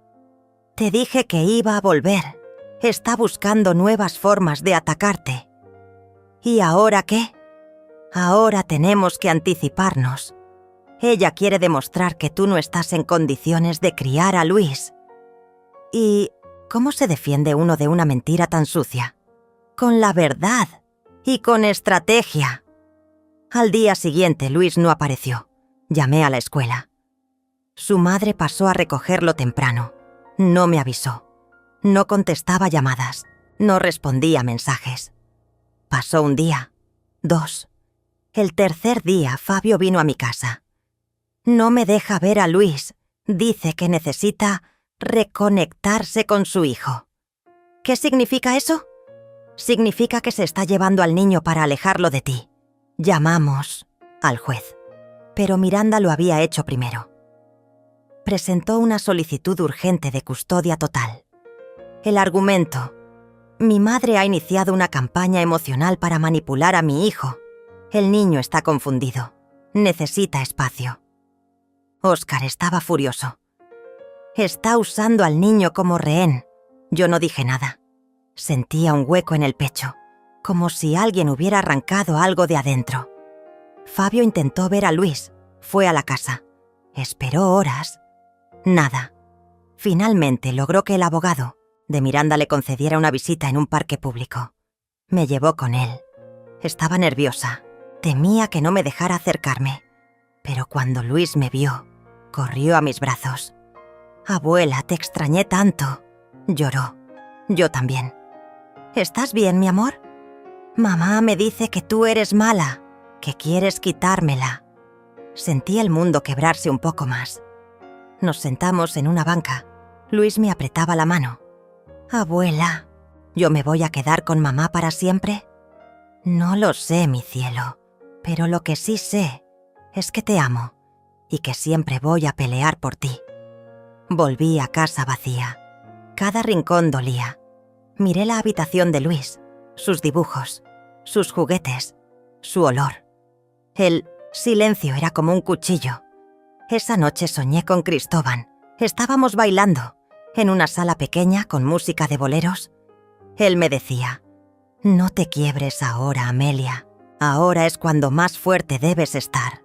«Te dije que iba a volver. Está buscando nuevas formas de atacarte». ¿Y ahora qué? Ahora tenemos que anticiparnos. Ella quiere demostrar que tú no estás en condiciones de criar a Luis. ¿Y cómo se defiende uno de una mentira tan sucia? Con la verdad y con estrategia. Al día siguiente Luis no apareció. Llamé a la escuela. Su madre pasó a recogerlo temprano. No me avisó. No contestaba llamadas. No respondía mensajes. Pasó un día, 2. El tercer día Fabio vino a mi casa. No me deja ver a Luis. Dice que necesita reconectarse con su hijo. ¿Qué significa eso? Significa que se está llevando al niño para alejarlo de ti. Llamamos al juez. Pero Miranda lo había hecho primero. Presentó una solicitud urgente de custodia total. El argumento: mi madre ha iniciado una campaña emocional para manipular a mi hijo. El niño está confundido. Necesita espacio. Óscar estaba furioso. Está usando al niño como rehén. Yo no dije nada. Sentía un hueco en el pecho, como si alguien hubiera arrancado algo de adentro. Fabio intentó ver a Luis. Fue a la casa. Esperó horas. Nada. Finalmente logró que el abogado de Miranda le concediera una visita en un parque público. Me llevó con él. Estaba nerviosa. Temía que no me dejara acercarme. Pero cuando Luis me vio, corrió a mis brazos. «Abuela, te extrañé tanto». Lloró. Yo también. «¿Estás bien, mi amor? Mamá me dice que tú eres mala, que quieres quitármela». Sentí el mundo quebrarse un poco más. Nos sentamos en una banca. Luis me apretaba la mano. «Abuela, ¿yo me voy a quedar con mamá para siempre?» «No lo sé, mi cielo, pero lo que sí sé es que te amo y que siempre voy a pelear por ti». Volví a casa vacía. Cada rincón dolía. Miré la habitación de Luis, sus dibujos, sus juguetes, su olor. El silencio era como un cuchillo. Esa noche soñé con Cristóbal. Estábamos bailando en una sala pequeña con música de boleros. Él me decía: «No te quiebres ahora, Amelia. Ahora es cuando más fuerte debes estar».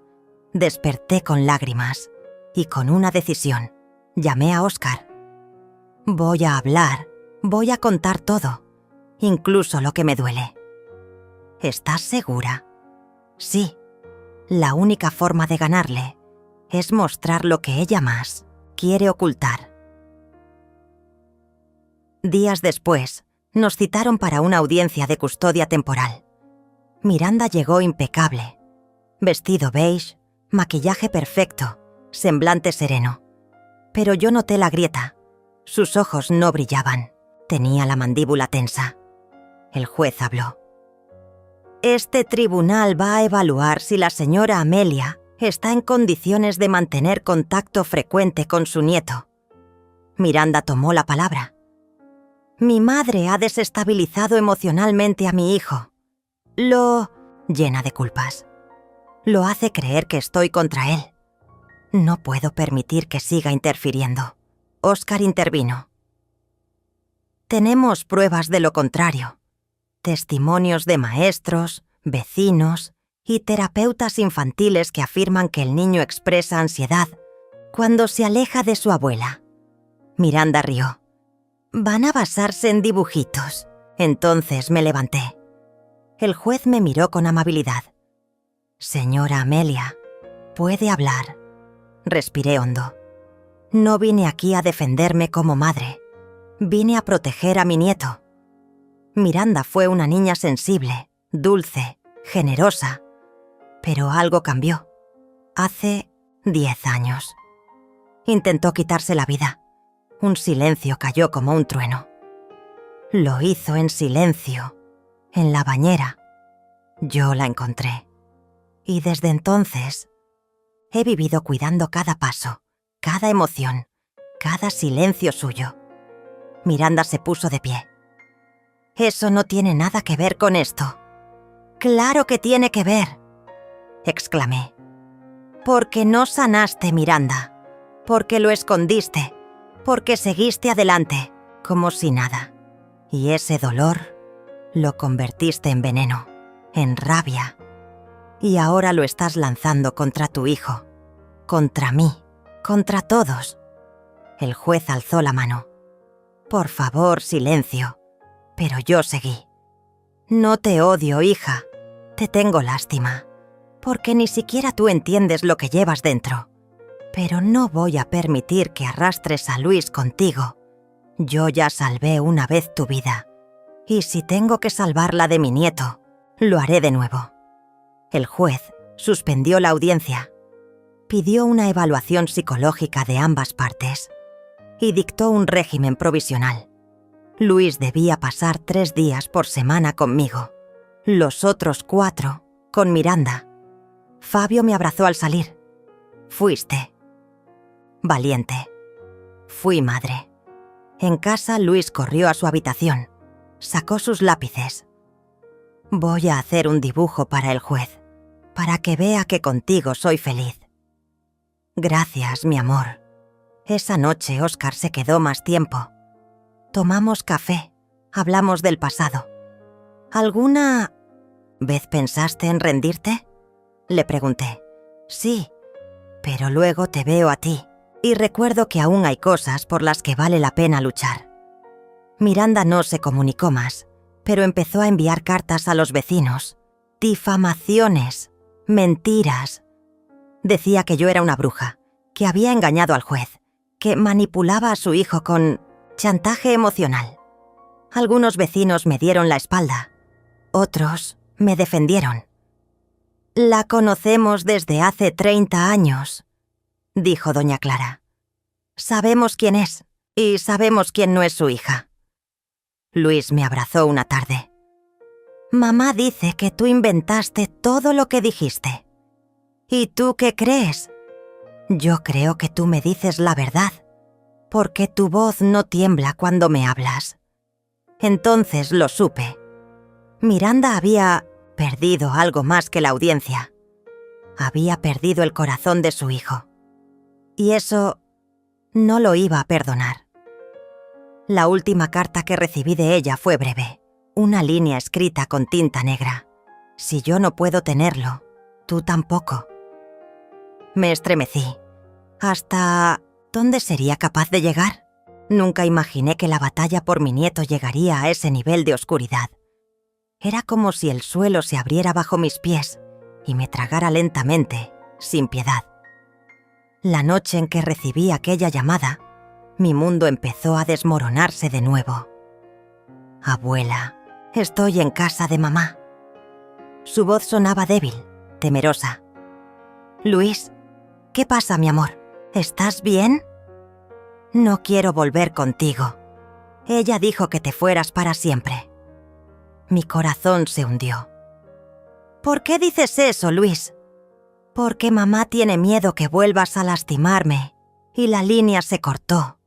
Desperté con lágrimas y con una decisión. Llamé a Óscar. «Voy a hablar, voy a contar todo, incluso lo que me duele». «¿Estás segura?» «Sí. La única forma de ganarle es mostrar lo que ella más quiere ocultar». Días después, nos citaron para una audiencia de custodia temporal. Miranda llegó impecable. Vestido beige, maquillaje perfecto, semblante sereno. Pero yo noté la grieta. Sus ojos no brillaban. Tenía la mandíbula tensa. El juez habló. «Este tribunal va a evaluar si la señora Amelia está en condiciones de mantener contacto frecuente con su nieto». Miranda tomó la palabra. «Mi madre ha desestabilizado emocionalmente a mi hijo. Llena de culpas. Lo hace creer que estoy contra él. No puedo permitir que siga interfiriendo. Óscar intervino. Tenemos pruebas de lo contrario. Testimonios de maestros, vecinos y terapeutas infantiles que afirman que el niño expresa ansiedad cuando se aleja de su abuela. Miranda rió. Van a basarse en dibujitos. Entonces me levanté. El juez me miró con amabilidad. Señora Amelia, puede hablar. Respiré hondo. No vine aquí a defenderme como madre. Vine a proteger a mi nieto. Miranda fue una niña sensible, dulce, generosa. Pero algo cambió. Hace 10 años. Intentó quitarse la vida. Un silencio cayó como un trueno. Lo hizo en silencio, en la bañera. Yo la encontré. Y desde entonces he vivido cuidando cada paso, cada emoción, cada silencio suyo. Miranda se puso de pie. Eso no tiene nada que ver con esto. ¡Claro que tiene que ver!, exclamé. Porque no sanaste, Miranda. Porque lo escondiste. Porque seguiste adelante, como si nada. Y ese dolor lo convertiste en veneno, en rabia. Y ahora lo estás lanzando contra tu hijo, contra mí, contra todos. El juez alzó la mano. Por favor, silencio. Pero yo seguí. No te odio, hija. Te tengo lástima. Porque ni siquiera tú entiendes lo que llevas dentro. Pero no voy a permitir que arrastres a Luis contigo. Yo ya salvé una vez tu vida. Y si tengo que salvarla de mi nieto, lo haré de nuevo. El juez suspendió la audiencia. Pidió una evaluación psicológica de ambas partes. Y dictó un régimen provisional. Luis debía pasar 3 días por semana conmigo. Los otros 4 con Miranda. Fabio me abrazó al salir. Fuiste valiente. Fui madre. En casa, Luis corrió a su habitación. Sacó sus lápices. Voy a hacer un dibujo para el juez, para que vea que contigo soy feliz. Gracias, mi amor. Esa noche Óscar se quedó más tiempo. Tomamos café, hablamos del pasado. ¿Alguna vez pensaste en rendirte?, le pregunté. Sí, pero luego te veo a ti y recuerdo que aún hay cosas por las que vale la pena luchar. Miranda no se comunicó más, pero empezó a enviar cartas a los vecinos. Difamaciones, mentiras. Decía que yo era una bruja, que había engañado al juez, que manipulaba a su hijo con chantaje emocional. Algunos vecinos me dieron la espalda, otros me defendieron. La conocemos desde hace 30 años, dijo doña Clara. Sabemos quién es y sabemos quién no es su hija. Luis me abrazó una tarde. Mamá dice que tú inventaste todo lo que dijiste. ¿Y tú qué crees? Yo creo que tú me dices la verdad, porque tu voz no tiembla cuando me hablas. Entonces lo supe. Miranda había perdido algo más que la audiencia. Había perdido el corazón de su hijo. Y eso no lo iba a perdonar. La última carta que recibí de ella fue breve, una línea escrita con tinta negra. Si yo no puedo tenerlo, tú tampoco. Me estremecí. ¿Hasta dónde sería capaz de llegar? Nunca imaginé que la batalla por mi nieto llegaría a ese nivel de oscuridad. Era como si el suelo se abriera bajo mis pies y me tragara lentamente, sin piedad. La noche en que recibí aquella llamada, mi mundo empezó a desmoronarse de nuevo. Abuela, estoy en casa de mamá. Su voz sonaba débil, temerosa. Luis, ¿qué pasa, mi amor? ¿Estás bien? No quiero volver contigo. Ella dijo que te fueras para siempre. Mi corazón se hundió. ¿Por qué dices eso, Luis? Porque mamá tiene miedo que vuelvas a lastimarme y la línea se cortó.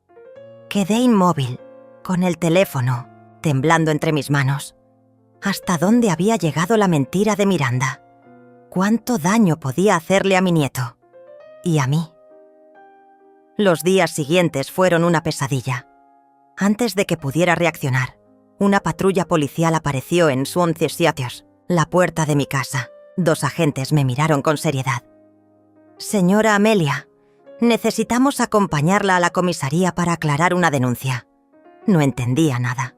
Quedé inmóvil, con el teléfono, temblando entre mis manos. ¿Hasta dónde había llegado la mentira de Miranda? ¿Cuánto daño podía hacerle a mi nieto? Y a mí, Los días siguientes fueron una pesadilla. Antes de que pudiera reaccionar, una patrulla policial apareció en Swansea Theatres, la puerta de mi casa. 2 agentes me miraron con seriedad. «Señora Amelia, necesitamos acompañarla a la comisaría para aclarar una denuncia». No entendía nada.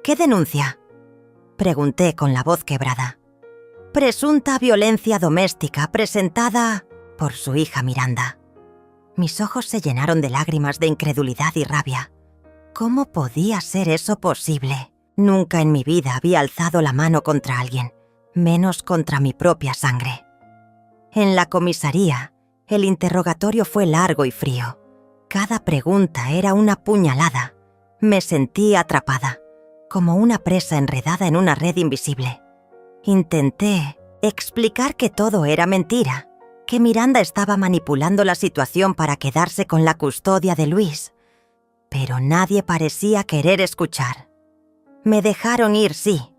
«¿Qué denuncia?», pregunté con la voz quebrada. «Presunta violencia doméstica presentada por su hija Miranda». Mis ojos se llenaron de lágrimas de incredulidad y rabia. ¿Cómo podía ser eso posible? Nunca en mi vida había alzado la mano contra alguien, menos contra mi propia sangre. En la comisaría, el interrogatorio fue largo y frío. Cada pregunta era una puñalada. Me sentí atrapada, como una presa enredada en una red invisible. Intenté explicar que todo era mentira, que Miranda estaba manipulando la situación para quedarse con la custodia de Luis, pero nadie parecía querer escuchar. Me dejaron ir, sí,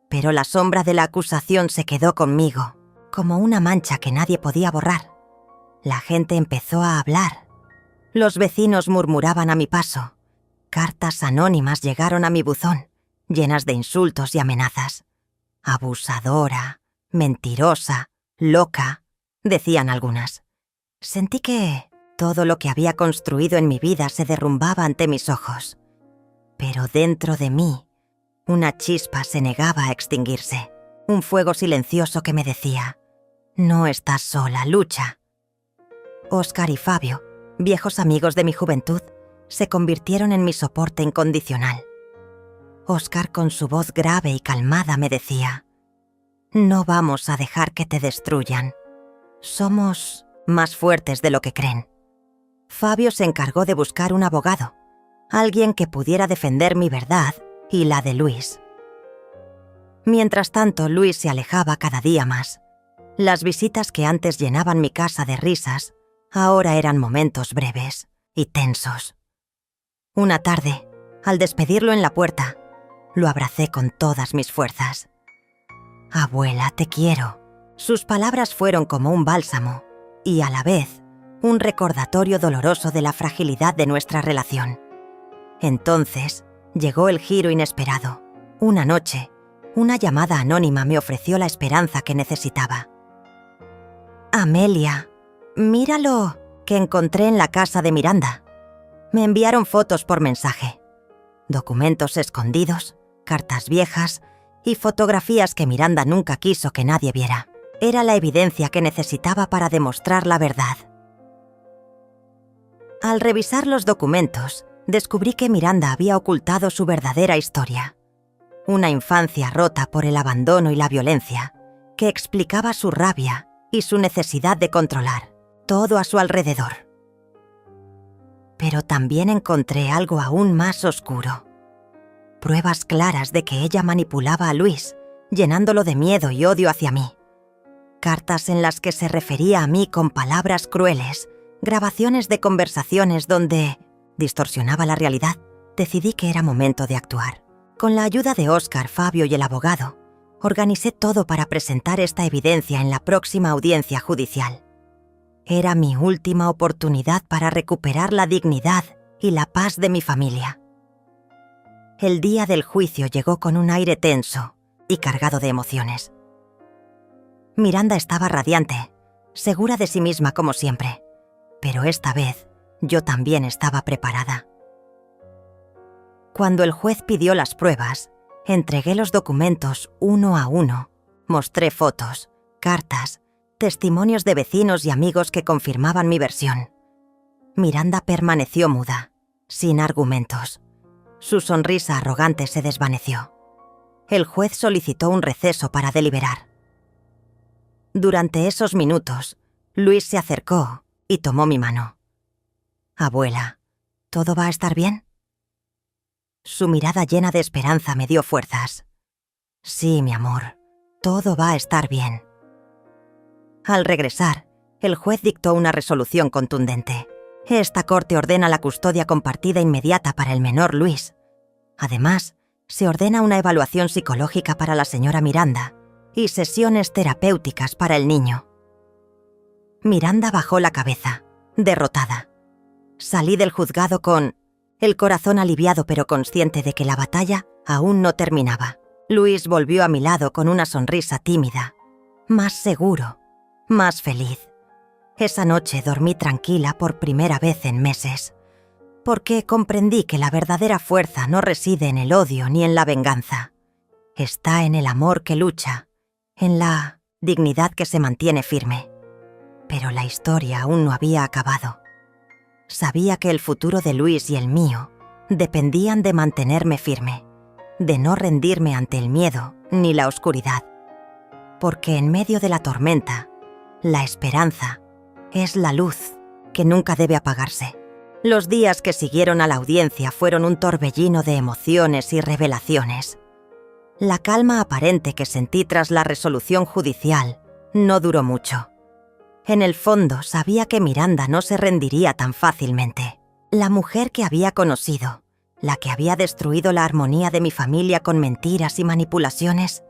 pero la sombra de la acusación se quedó conmigo, como una mancha que nadie podía borrar. La gente empezó a hablar. Los vecinos murmuraban a mi paso. Cartas anónimas llegaron a mi buzón, llenas de insultos y amenazas. Abusadora, mentirosa, loca, decían algunas. Sentí que todo lo que había construido en mi vida se derrumbaba ante mis ojos. Pero dentro de mí, una chispa se negaba a extinguirse. Un fuego silencioso que me decía: «No estás sola, lucha». Óscar y Fabio, viejos amigos de mi juventud, se convirtieron en mi soporte incondicional. Óscar, con su voz grave y calmada, me decía: «No vamos a dejar que te destruyan. Somos más fuertes de lo que creen». Fabio se encargó de buscar un abogado, alguien que pudiera defender mi verdad y la de Luis. Mientras tanto, Luis se alejaba cada día más. Las visitas que antes llenaban mi casa de risas, ahora eran momentos breves y tensos. Una tarde, al despedirlo en la puerta, lo abracé con todas mis fuerzas. «Abuela, te quiero». Sus palabras fueron como un bálsamo y, a la vez, un recordatorio doloroso de la fragilidad de nuestra relación. Entonces, llegó el giro inesperado. Una noche, una llamada anónima me ofreció la esperanza que necesitaba. «Amelia, míralo que encontré en la casa de Miranda». Me enviaron fotos por mensaje. Documentos escondidos, cartas viejas y fotografías que Miranda nunca quiso que nadie viera. Era la evidencia que necesitaba para demostrar la verdad. Al revisar los documentos, descubrí que Miranda había ocultado su verdadera historia. Una infancia rota por el abandono y la violencia, que explicaba su rabia y su necesidad de controlar todo a su alrededor. Pero también encontré algo aún más oscuro. Pruebas claras de que ella manipulaba a Luis, llenándolo de miedo y odio hacia mí. Cartas en las que se refería a mí con palabras crueles, grabaciones de conversaciones donde distorsionaba la realidad. Decidí que era momento de actuar. Con la ayuda de Óscar, Fabio y el abogado, organicé todo para presentar esta evidencia en la próxima audiencia judicial. Era mi última oportunidad para recuperar la dignidad y la paz de mi familia. El día del juicio llegó con un aire tenso y cargado de emociones. Miranda estaba radiante, segura de sí misma como siempre, pero esta vez yo también estaba preparada. Cuando el juez pidió las pruebas, entregué los documentos uno a uno, mostré fotos, cartas, testimonios de vecinos y amigos que confirmaban mi versión. Miranda permaneció muda, sin argumentos. Su sonrisa arrogante se desvaneció. El juez solicitó un receso para deliberar. Durante esos minutos, Luis se acercó y tomó mi mano. «Abuela, ¿todo va a estar bien?». Su mirada llena de esperanza me dio fuerzas. «Sí, mi amor, todo va a estar bien». Al regresar, el juez dictó una resolución contundente. Esta corte ordena la custodia compartida inmediata para el menor Luis. Además, se ordena una evaluación psicológica para la señora Miranda y sesiones terapéuticas para el niño. Miranda bajó la cabeza, derrotada. Salí del juzgado con el corazón aliviado pero consciente de que la batalla aún no terminaba. Luis volvió a mi lado con una sonrisa tímida, más seguro, más feliz. Esa noche dormí tranquila por primera vez en meses, porque comprendí que la verdadera fuerza no reside en el odio ni en la venganza. Está en el amor que lucha, en la dignidad que se mantiene firme. Pero la historia aún no había acabado. Sabía que el futuro de Luis y el mío dependían de mantenerme firme, de no rendirme ante el miedo ni la oscuridad. Porque en medio de la tormenta, la esperanza es la luz que nunca debe apagarse. Los días que siguieron a la audiencia fueron un torbellino de emociones y revelaciones. La calma aparente que sentí tras la resolución judicial no duró mucho. En el fondo sabía que Miranda no se rendiría tan fácilmente. La mujer que había conocido, la que había destruido la armonía de mi familia con mentiras y manipulaciones,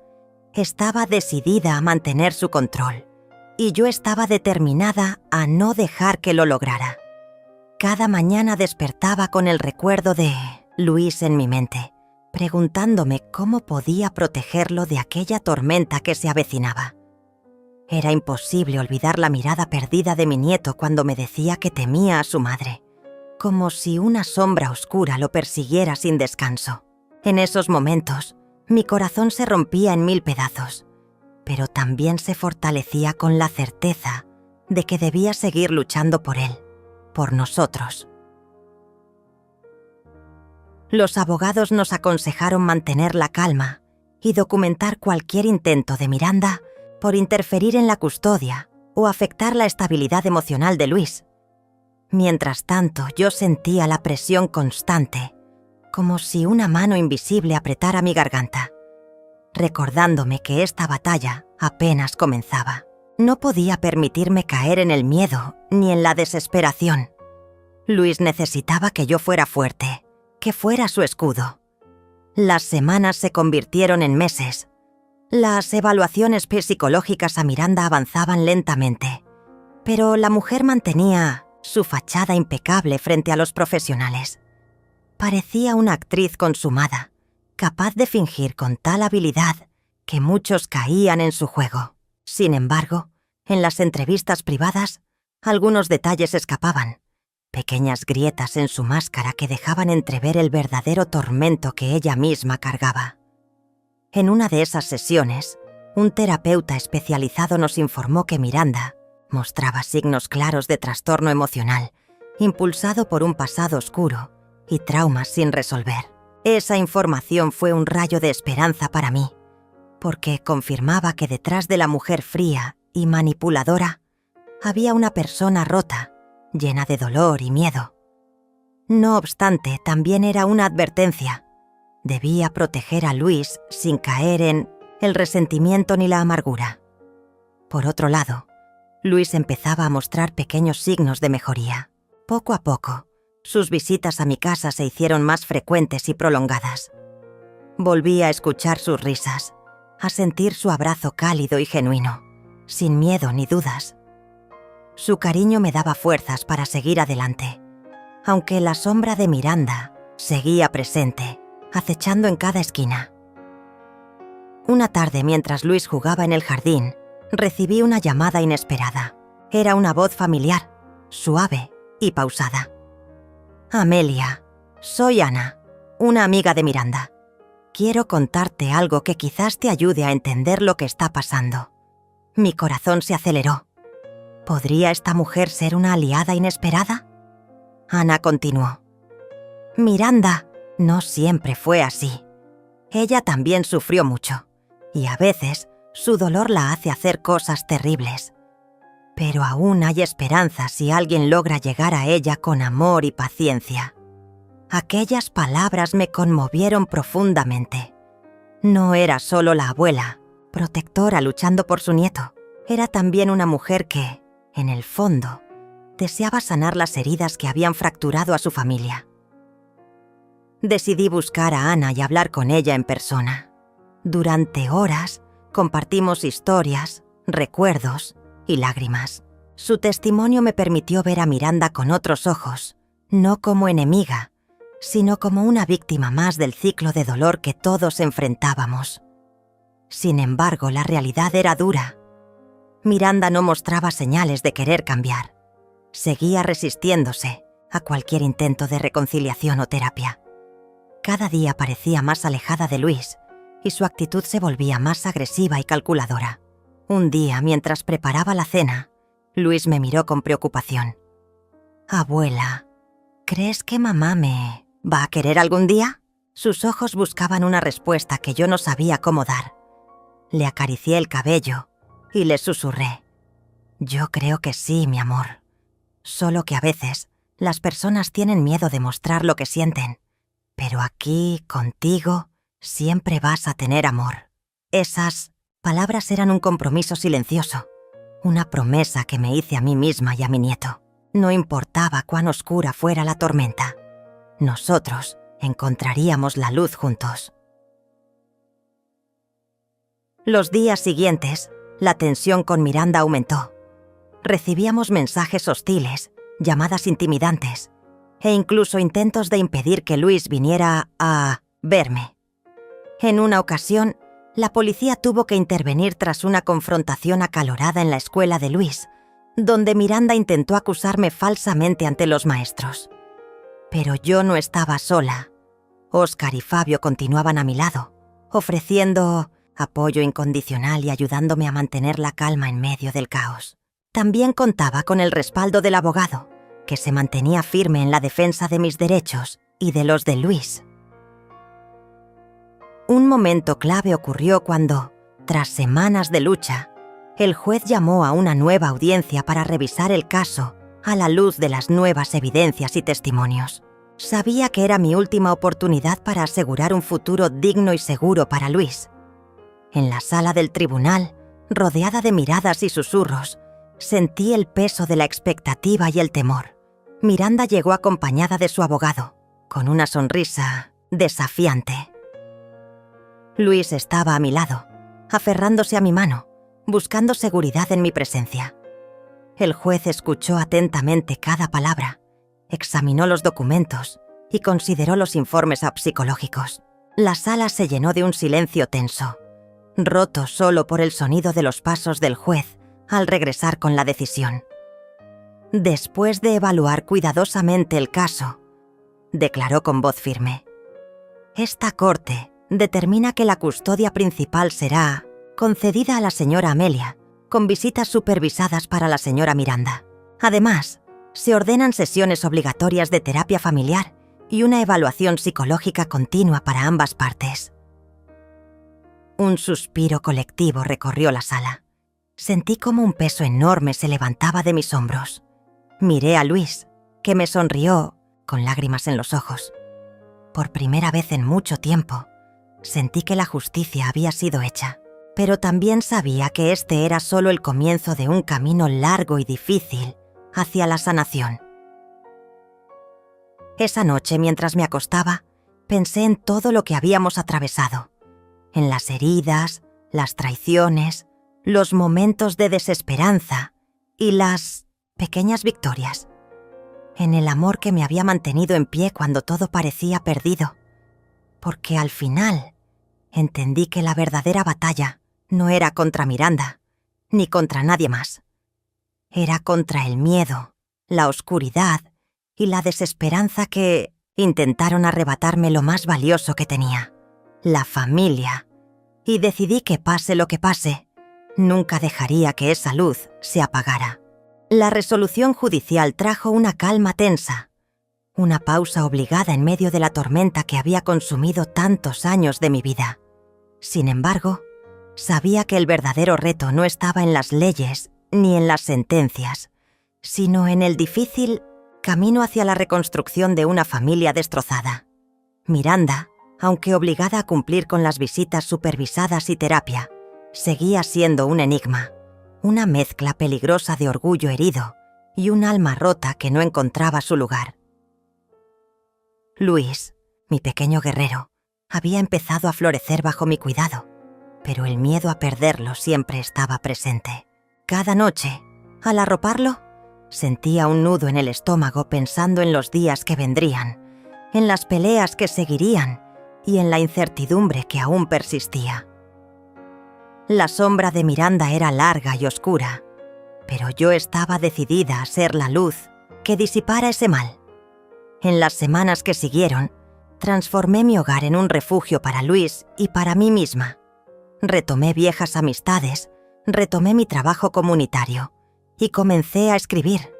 estaba decidida a mantener su control, y yo estaba determinada a no dejar que lo lograra. Cada mañana despertaba con el recuerdo de Luis en mi mente, preguntándome cómo podía protegerlo de aquella tormenta que se avecinaba. Era imposible olvidar la mirada perdida de mi nieto cuando me decía que temía a su madre, como si una sombra oscura lo persiguiera sin descanso. En esos momentos, mi corazón se rompía en 1000 pedazos, pero también se fortalecía con la certeza de que debía seguir luchando por él, por nosotros. Los abogados nos aconsejaron mantener la calma y documentar cualquier intento de Miranda por interferir en la custodia o afectar la estabilidad emocional de Luis. Mientras tanto, yo sentía la presión constante, como si una mano invisible apretara mi garganta, recordándome que esta batalla apenas comenzaba. No podía permitirme caer en el miedo ni en la desesperación. Luis necesitaba que yo fuera fuerte, que fuera su escudo. Las semanas se convirtieron en meses. Las evaluaciones psicológicas a Miranda avanzaban lentamente, pero la mujer mantenía su fachada impecable frente a los profesionales. Parecía una actriz consumada, capaz de fingir con tal habilidad que muchos caían en su juego. Sin embargo, en las entrevistas privadas, algunos detalles escapaban, pequeñas grietas en su máscara que dejaban entrever el verdadero tormento que ella misma cargaba. En una de esas sesiones, un terapeuta especializado nos informó que Miranda mostraba signos claros de trastorno emocional, impulsado por un pasado oscuro y traumas sin resolver. Esa información fue un rayo de esperanza para mí, porque confirmaba que detrás de la mujer fría y manipuladora había una persona rota, llena de dolor y miedo. No obstante, también era una advertencia. Debía proteger a Luis sin caer en el resentimiento ni la amargura. Por otro lado, Luis empezaba a mostrar pequeños signos de mejoría. Poco a poco, sus visitas a mi casa se hicieron más frecuentes y prolongadas. Volví a escuchar sus risas, a sentir su abrazo cálido y genuino, sin miedo ni dudas. Su cariño me daba fuerzas para seguir adelante, aunque la sombra de Miranda seguía presente, acechando en cada esquina. Una tarde, mientras Luis jugaba en el jardín, recibí una llamada inesperada. Era una voz familiar, suave y pausada. «Amelia, soy Ana, una amiga de Miranda. Quiero contarte algo que quizás te ayude a entender lo que está pasando». Mi corazón se aceleró. ¿Podría esta mujer ser una aliada inesperada? Ana continuó. «Miranda no siempre fue así. Ella también sufrió mucho, y a veces su dolor la hace hacer cosas terribles. Pero aún hay esperanza si alguien logra llegar a ella con amor y paciencia». Aquellas palabras me conmovieron profundamente. No era solo la abuela, protectora luchando por su nieto. Era también una mujer que, en el fondo, deseaba sanar las heridas que habían fracturado a su familia. Decidí buscar a Ana y hablar con ella en persona. Durante horas compartimos historias, recuerdos y lágrimas. Su testimonio me permitió ver a Miranda con otros ojos, no como enemiga, sino como una víctima más del ciclo de dolor que todos enfrentábamos. Sin embargo, la realidad era dura. Miranda no mostraba señales de querer cambiar. Seguía resistiéndose a cualquier intento de reconciliación o terapia. Cada día parecía más alejada de Luis y su actitud se volvía más agresiva y calculadora. Un día, mientras preparaba la cena, Luis me miró con preocupación. «Abuela, ¿crees que mamá me va a querer algún día?» Sus ojos buscaban una respuesta que yo no sabía cómo dar. Le acaricié el cabello y le susurré. «Yo creo que sí, mi amor. Solo que a veces las personas tienen miedo de mostrar lo que sienten. Pero aquí, contigo, siempre vas a tener amor». Esas palabras eran un compromiso silencioso, una promesa que me hice a mí misma y a mi nieto. No importaba cuán oscura fuera la tormenta, nosotros encontraríamos la luz juntos. Los días siguientes, la tensión con Miranda aumentó. Recibíamos mensajes hostiles, llamadas intimidantes e incluso intentos de impedir que Luis viniera a verme. En una ocasión, la policía tuvo que intervenir tras una confrontación acalorada en la escuela de Luis, donde Miranda intentó acusarme falsamente ante los maestros. Pero yo no estaba sola. Óscar y Fabio continuaban a mi lado, ofreciendo apoyo incondicional y ayudándome a mantener la calma en medio del caos. También contaba con el respaldo del abogado, que se mantenía firme en la defensa de mis derechos y de los de Luis. Un momento clave ocurrió cuando, tras semanas de lucha, el juez llamó a una nueva audiencia para revisar el caso a la luz de las nuevas evidencias y testimonios. Sabía que era mi última oportunidad para asegurar un futuro digno y seguro para Luis. En la sala del tribunal, rodeada de miradas y susurros, sentí el peso de la expectativa y el temor. Miranda llegó acompañada de su abogado, con una sonrisa desafiante. Luis estaba a mi lado, aferrándose a mi mano, buscando seguridad en mi presencia. El juez escuchó atentamente cada palabra, examinó los documentos y consideró los informes psicológicos. La sala se llenó de un silencio tenso, roto solo por el sonido de los pasos del juez al regresar con la decisión. Después de evaluar cuidadosamente el caso, declaró con voz firme: «Esta corte determina que la custodia principal será concedida a la señora Amelia, con visitas supervisadas para la señora Miranda. Además, se ordenan sesiones obligatorias de terapia familiar y una evaluación psicológica continua para ambas partes». Un suspiro colectivo recorrió la sala. Sentí como un peso enorme se levantaba de mis hombros. Miré a Luis, que me sonrió con lágrimas en los ojos. Por primera vez en mucho tiempo, sentí que la justicia había sido hecha, pero también sabía que este era solo el comienzo de un camino largo y difícil hacia la sanación. Esa noche, mientras me acostaba, pensé en todo lo que habíamos atravesado, en las heridas, las traiciones, los momentos de desesperanza y las pequeñas victorias, en el amor que me había mantenido en pie cuando todo parecía perdido, porque al final entendí que la verdadera batalla no era contra Miranda, ni contra nadie más. Era contra el miedo, la oscuridad y la desesperanza que intentaron arrebatarme lo más valioso que tenía, la familia, y decidí que pase lo que pase, nunca dejaría que esa luz se apagara. La resolución judicial trajo una calma tensa, una pausa obligada en medio de la tormenta que había consumido tantos años de mi vida. Sin embargo, sabía que el verdadero reto no estaba en las leyes ni en las sentencias, sino en el difícil camino hacia la reconstrucción de una familia destrozada. Miranda, aunque obligada a cumplir con las visitas supervisadas y terapia, seguía siendo un enigma, una mezcla peligrosa de orgullo herido y un alma rota que no encontraba su lugar. Luis, mi pequeño guerrero, había empezado a florecer bajo mi cuidado, pero el miedo a perderlo siempre estaba presente. Cada noche, al arroparlo, Sentía un nudo en el estómago pensando en los días que vendrían, en las peleas que seguirían y en la incertidumbre que aún persistía. La sombra de Miranda era larga y oscura, pero yo estaba decidida a ser la luz que disipara ese mal. En las semanas que siguieron, transformé mi hogar en un refugio para Luis y para mí misma. Retomé viejas amistades, retomé mi trabajo comunitario y comencé a escribir.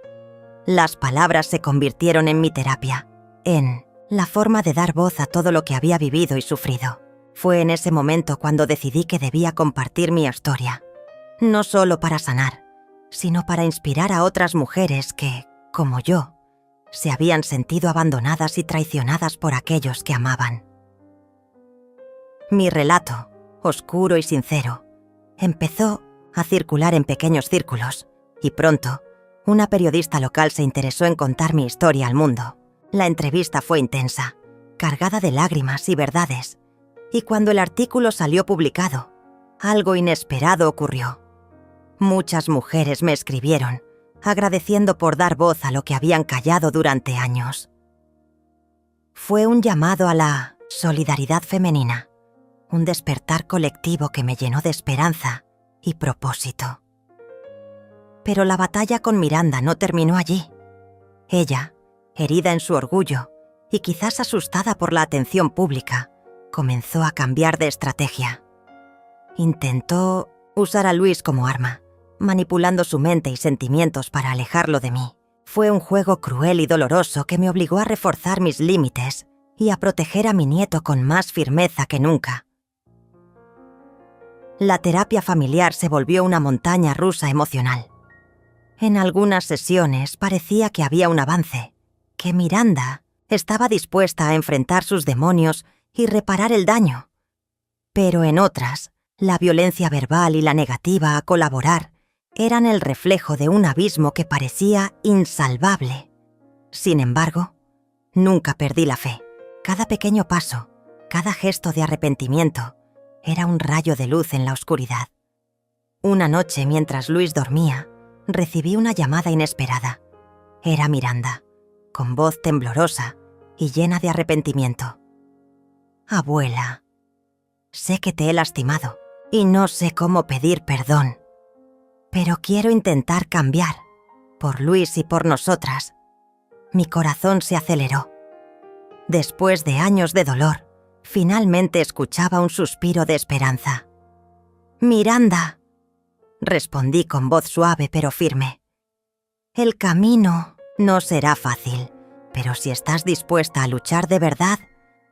Las palabras se convirtieron en mi terapia, en la forma de dar voz a todo lo que había vivido y sufrido. Fue en ese momento cuando decidí que debía compartir mi historia, no solo para sanar, sino para inspirar a otras mujeres que, como yo, se habían sentido abandonadas y traicionadas por aquellos que amaban. Mi relato, oscuro y sincero, empezó a circular en pequeños círculos y pronto una periodista local se interesó en contar mi historia al mundo. La entrevista fue intensa, cargada de lágrimas y verdades, y cuando el artículo salió publicado, algo inesperado ocurrió. Muchas mujeres me escribieron, agradeciendo por dar voz a lo que habían callado durante años. Fue un llamado a la solidaridad femenina, un despertar colectivo que me llenó de esperanza y propósito. Pero la batalla con Miranda no terminó allí. Ella, herida en su orgullo y quizás asustada por la atención pública, comenzó a cambiar de estrategia. Intentó usar a Luis como arma, manipulando su mente y sentimientos para alejarlo de mí. Fue un juego cruel y doloroso que me obligó a reforzar mis límites y a proteger a mi nieto con más firmeza que nunca. La terapia familiar se volvió una montaña rusa emocional. En algunas sesiones parecía que había un avance, que Miranda estaba dispuesta a enfrentar sus demonios y reparar el daño. Pero en otras, la violencia verbal y la negativa a colaborar eran el reflejo de un abismo que parecía insalvable. Sin embargo, nunca perdí la fe. Cada pequeño paso, cada gesto de arrepentimiento, era un rayo de luz en la oscuridad. Una noche, mientras Luis dormía, recibí una llamada inesperada. Era Miranda, con voz temblorosa y llena de arrepentimiento. «Abuela, sé que te he lastimado y no sé cómo pedir perdón, pero quiero intentar cambiar, por Luis y por nosotras». Mi corazón se aceleró. Después de años de dolor, finalmente escuchaba un suspiro de esperanza. «Miranda», respondí con voz suave pero firme. «El camino no será fácil, pero si estás dispuesta a luchar de verdad,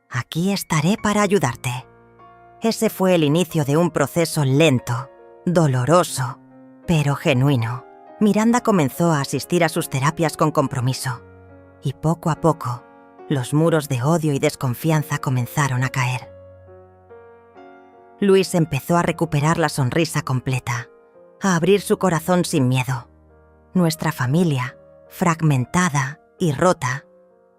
aquí estaré para ayudarte». Ese fue el inicio de un proceso lento, doloroso, pero genuino. Miranda comenzó a asistir a sus terapias con compromiso, y poco a poco, los muros de odio y desconfianza comenzaron a caer. Luis empezó a recuperar la sonrisa completa, a abrir su corazón sin miedo. Nuestra familia, fragmentada y rota,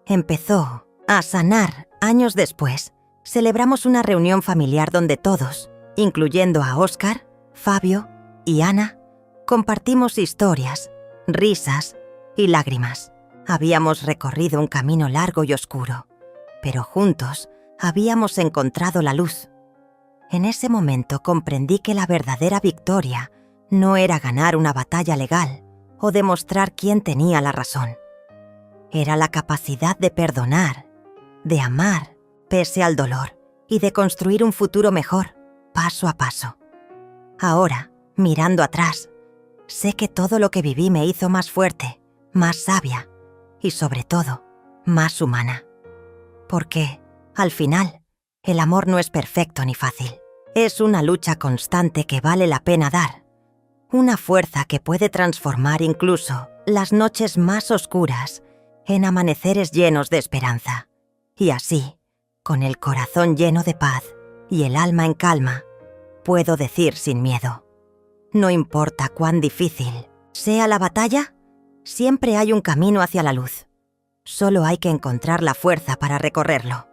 empezó a sanar. Años después, celebramos una reunión familiar donde todos, incluyendo a Óscar, Fabio y Ana, compartimos historias, risas y lágrimas. Habíamos recorrido un camino largo y oscuro, pero juntos habíamos encontrado la luz. En ese momento comprendí que la verdadera victoria no era ganar una batalla legal o demostrar quién tenía la razón. Era la capacidad de perdonar, de amar pese al dolor y de construir un futuro mejor, paso a paso. Ahora, mirando atrás, sé que todo lo que viví me hizo más fuerte, más sabia y, sobre todo, más humana. Porque, al final, el amor no es perfecto ni fácil. Es una lucha constante que vale la pena dar. Una fuerza que puede transformar incluso las noches más oscuras en amaneceres llenos de esperanza. Y así, con el corazón lleno de paz y el alma en calma, puedo decir sin miedo: no importa cuán difícil sea la batalla, siempre hay un camino hacia la luz. Solo hay que encontrar la fuerza para recorrerlo.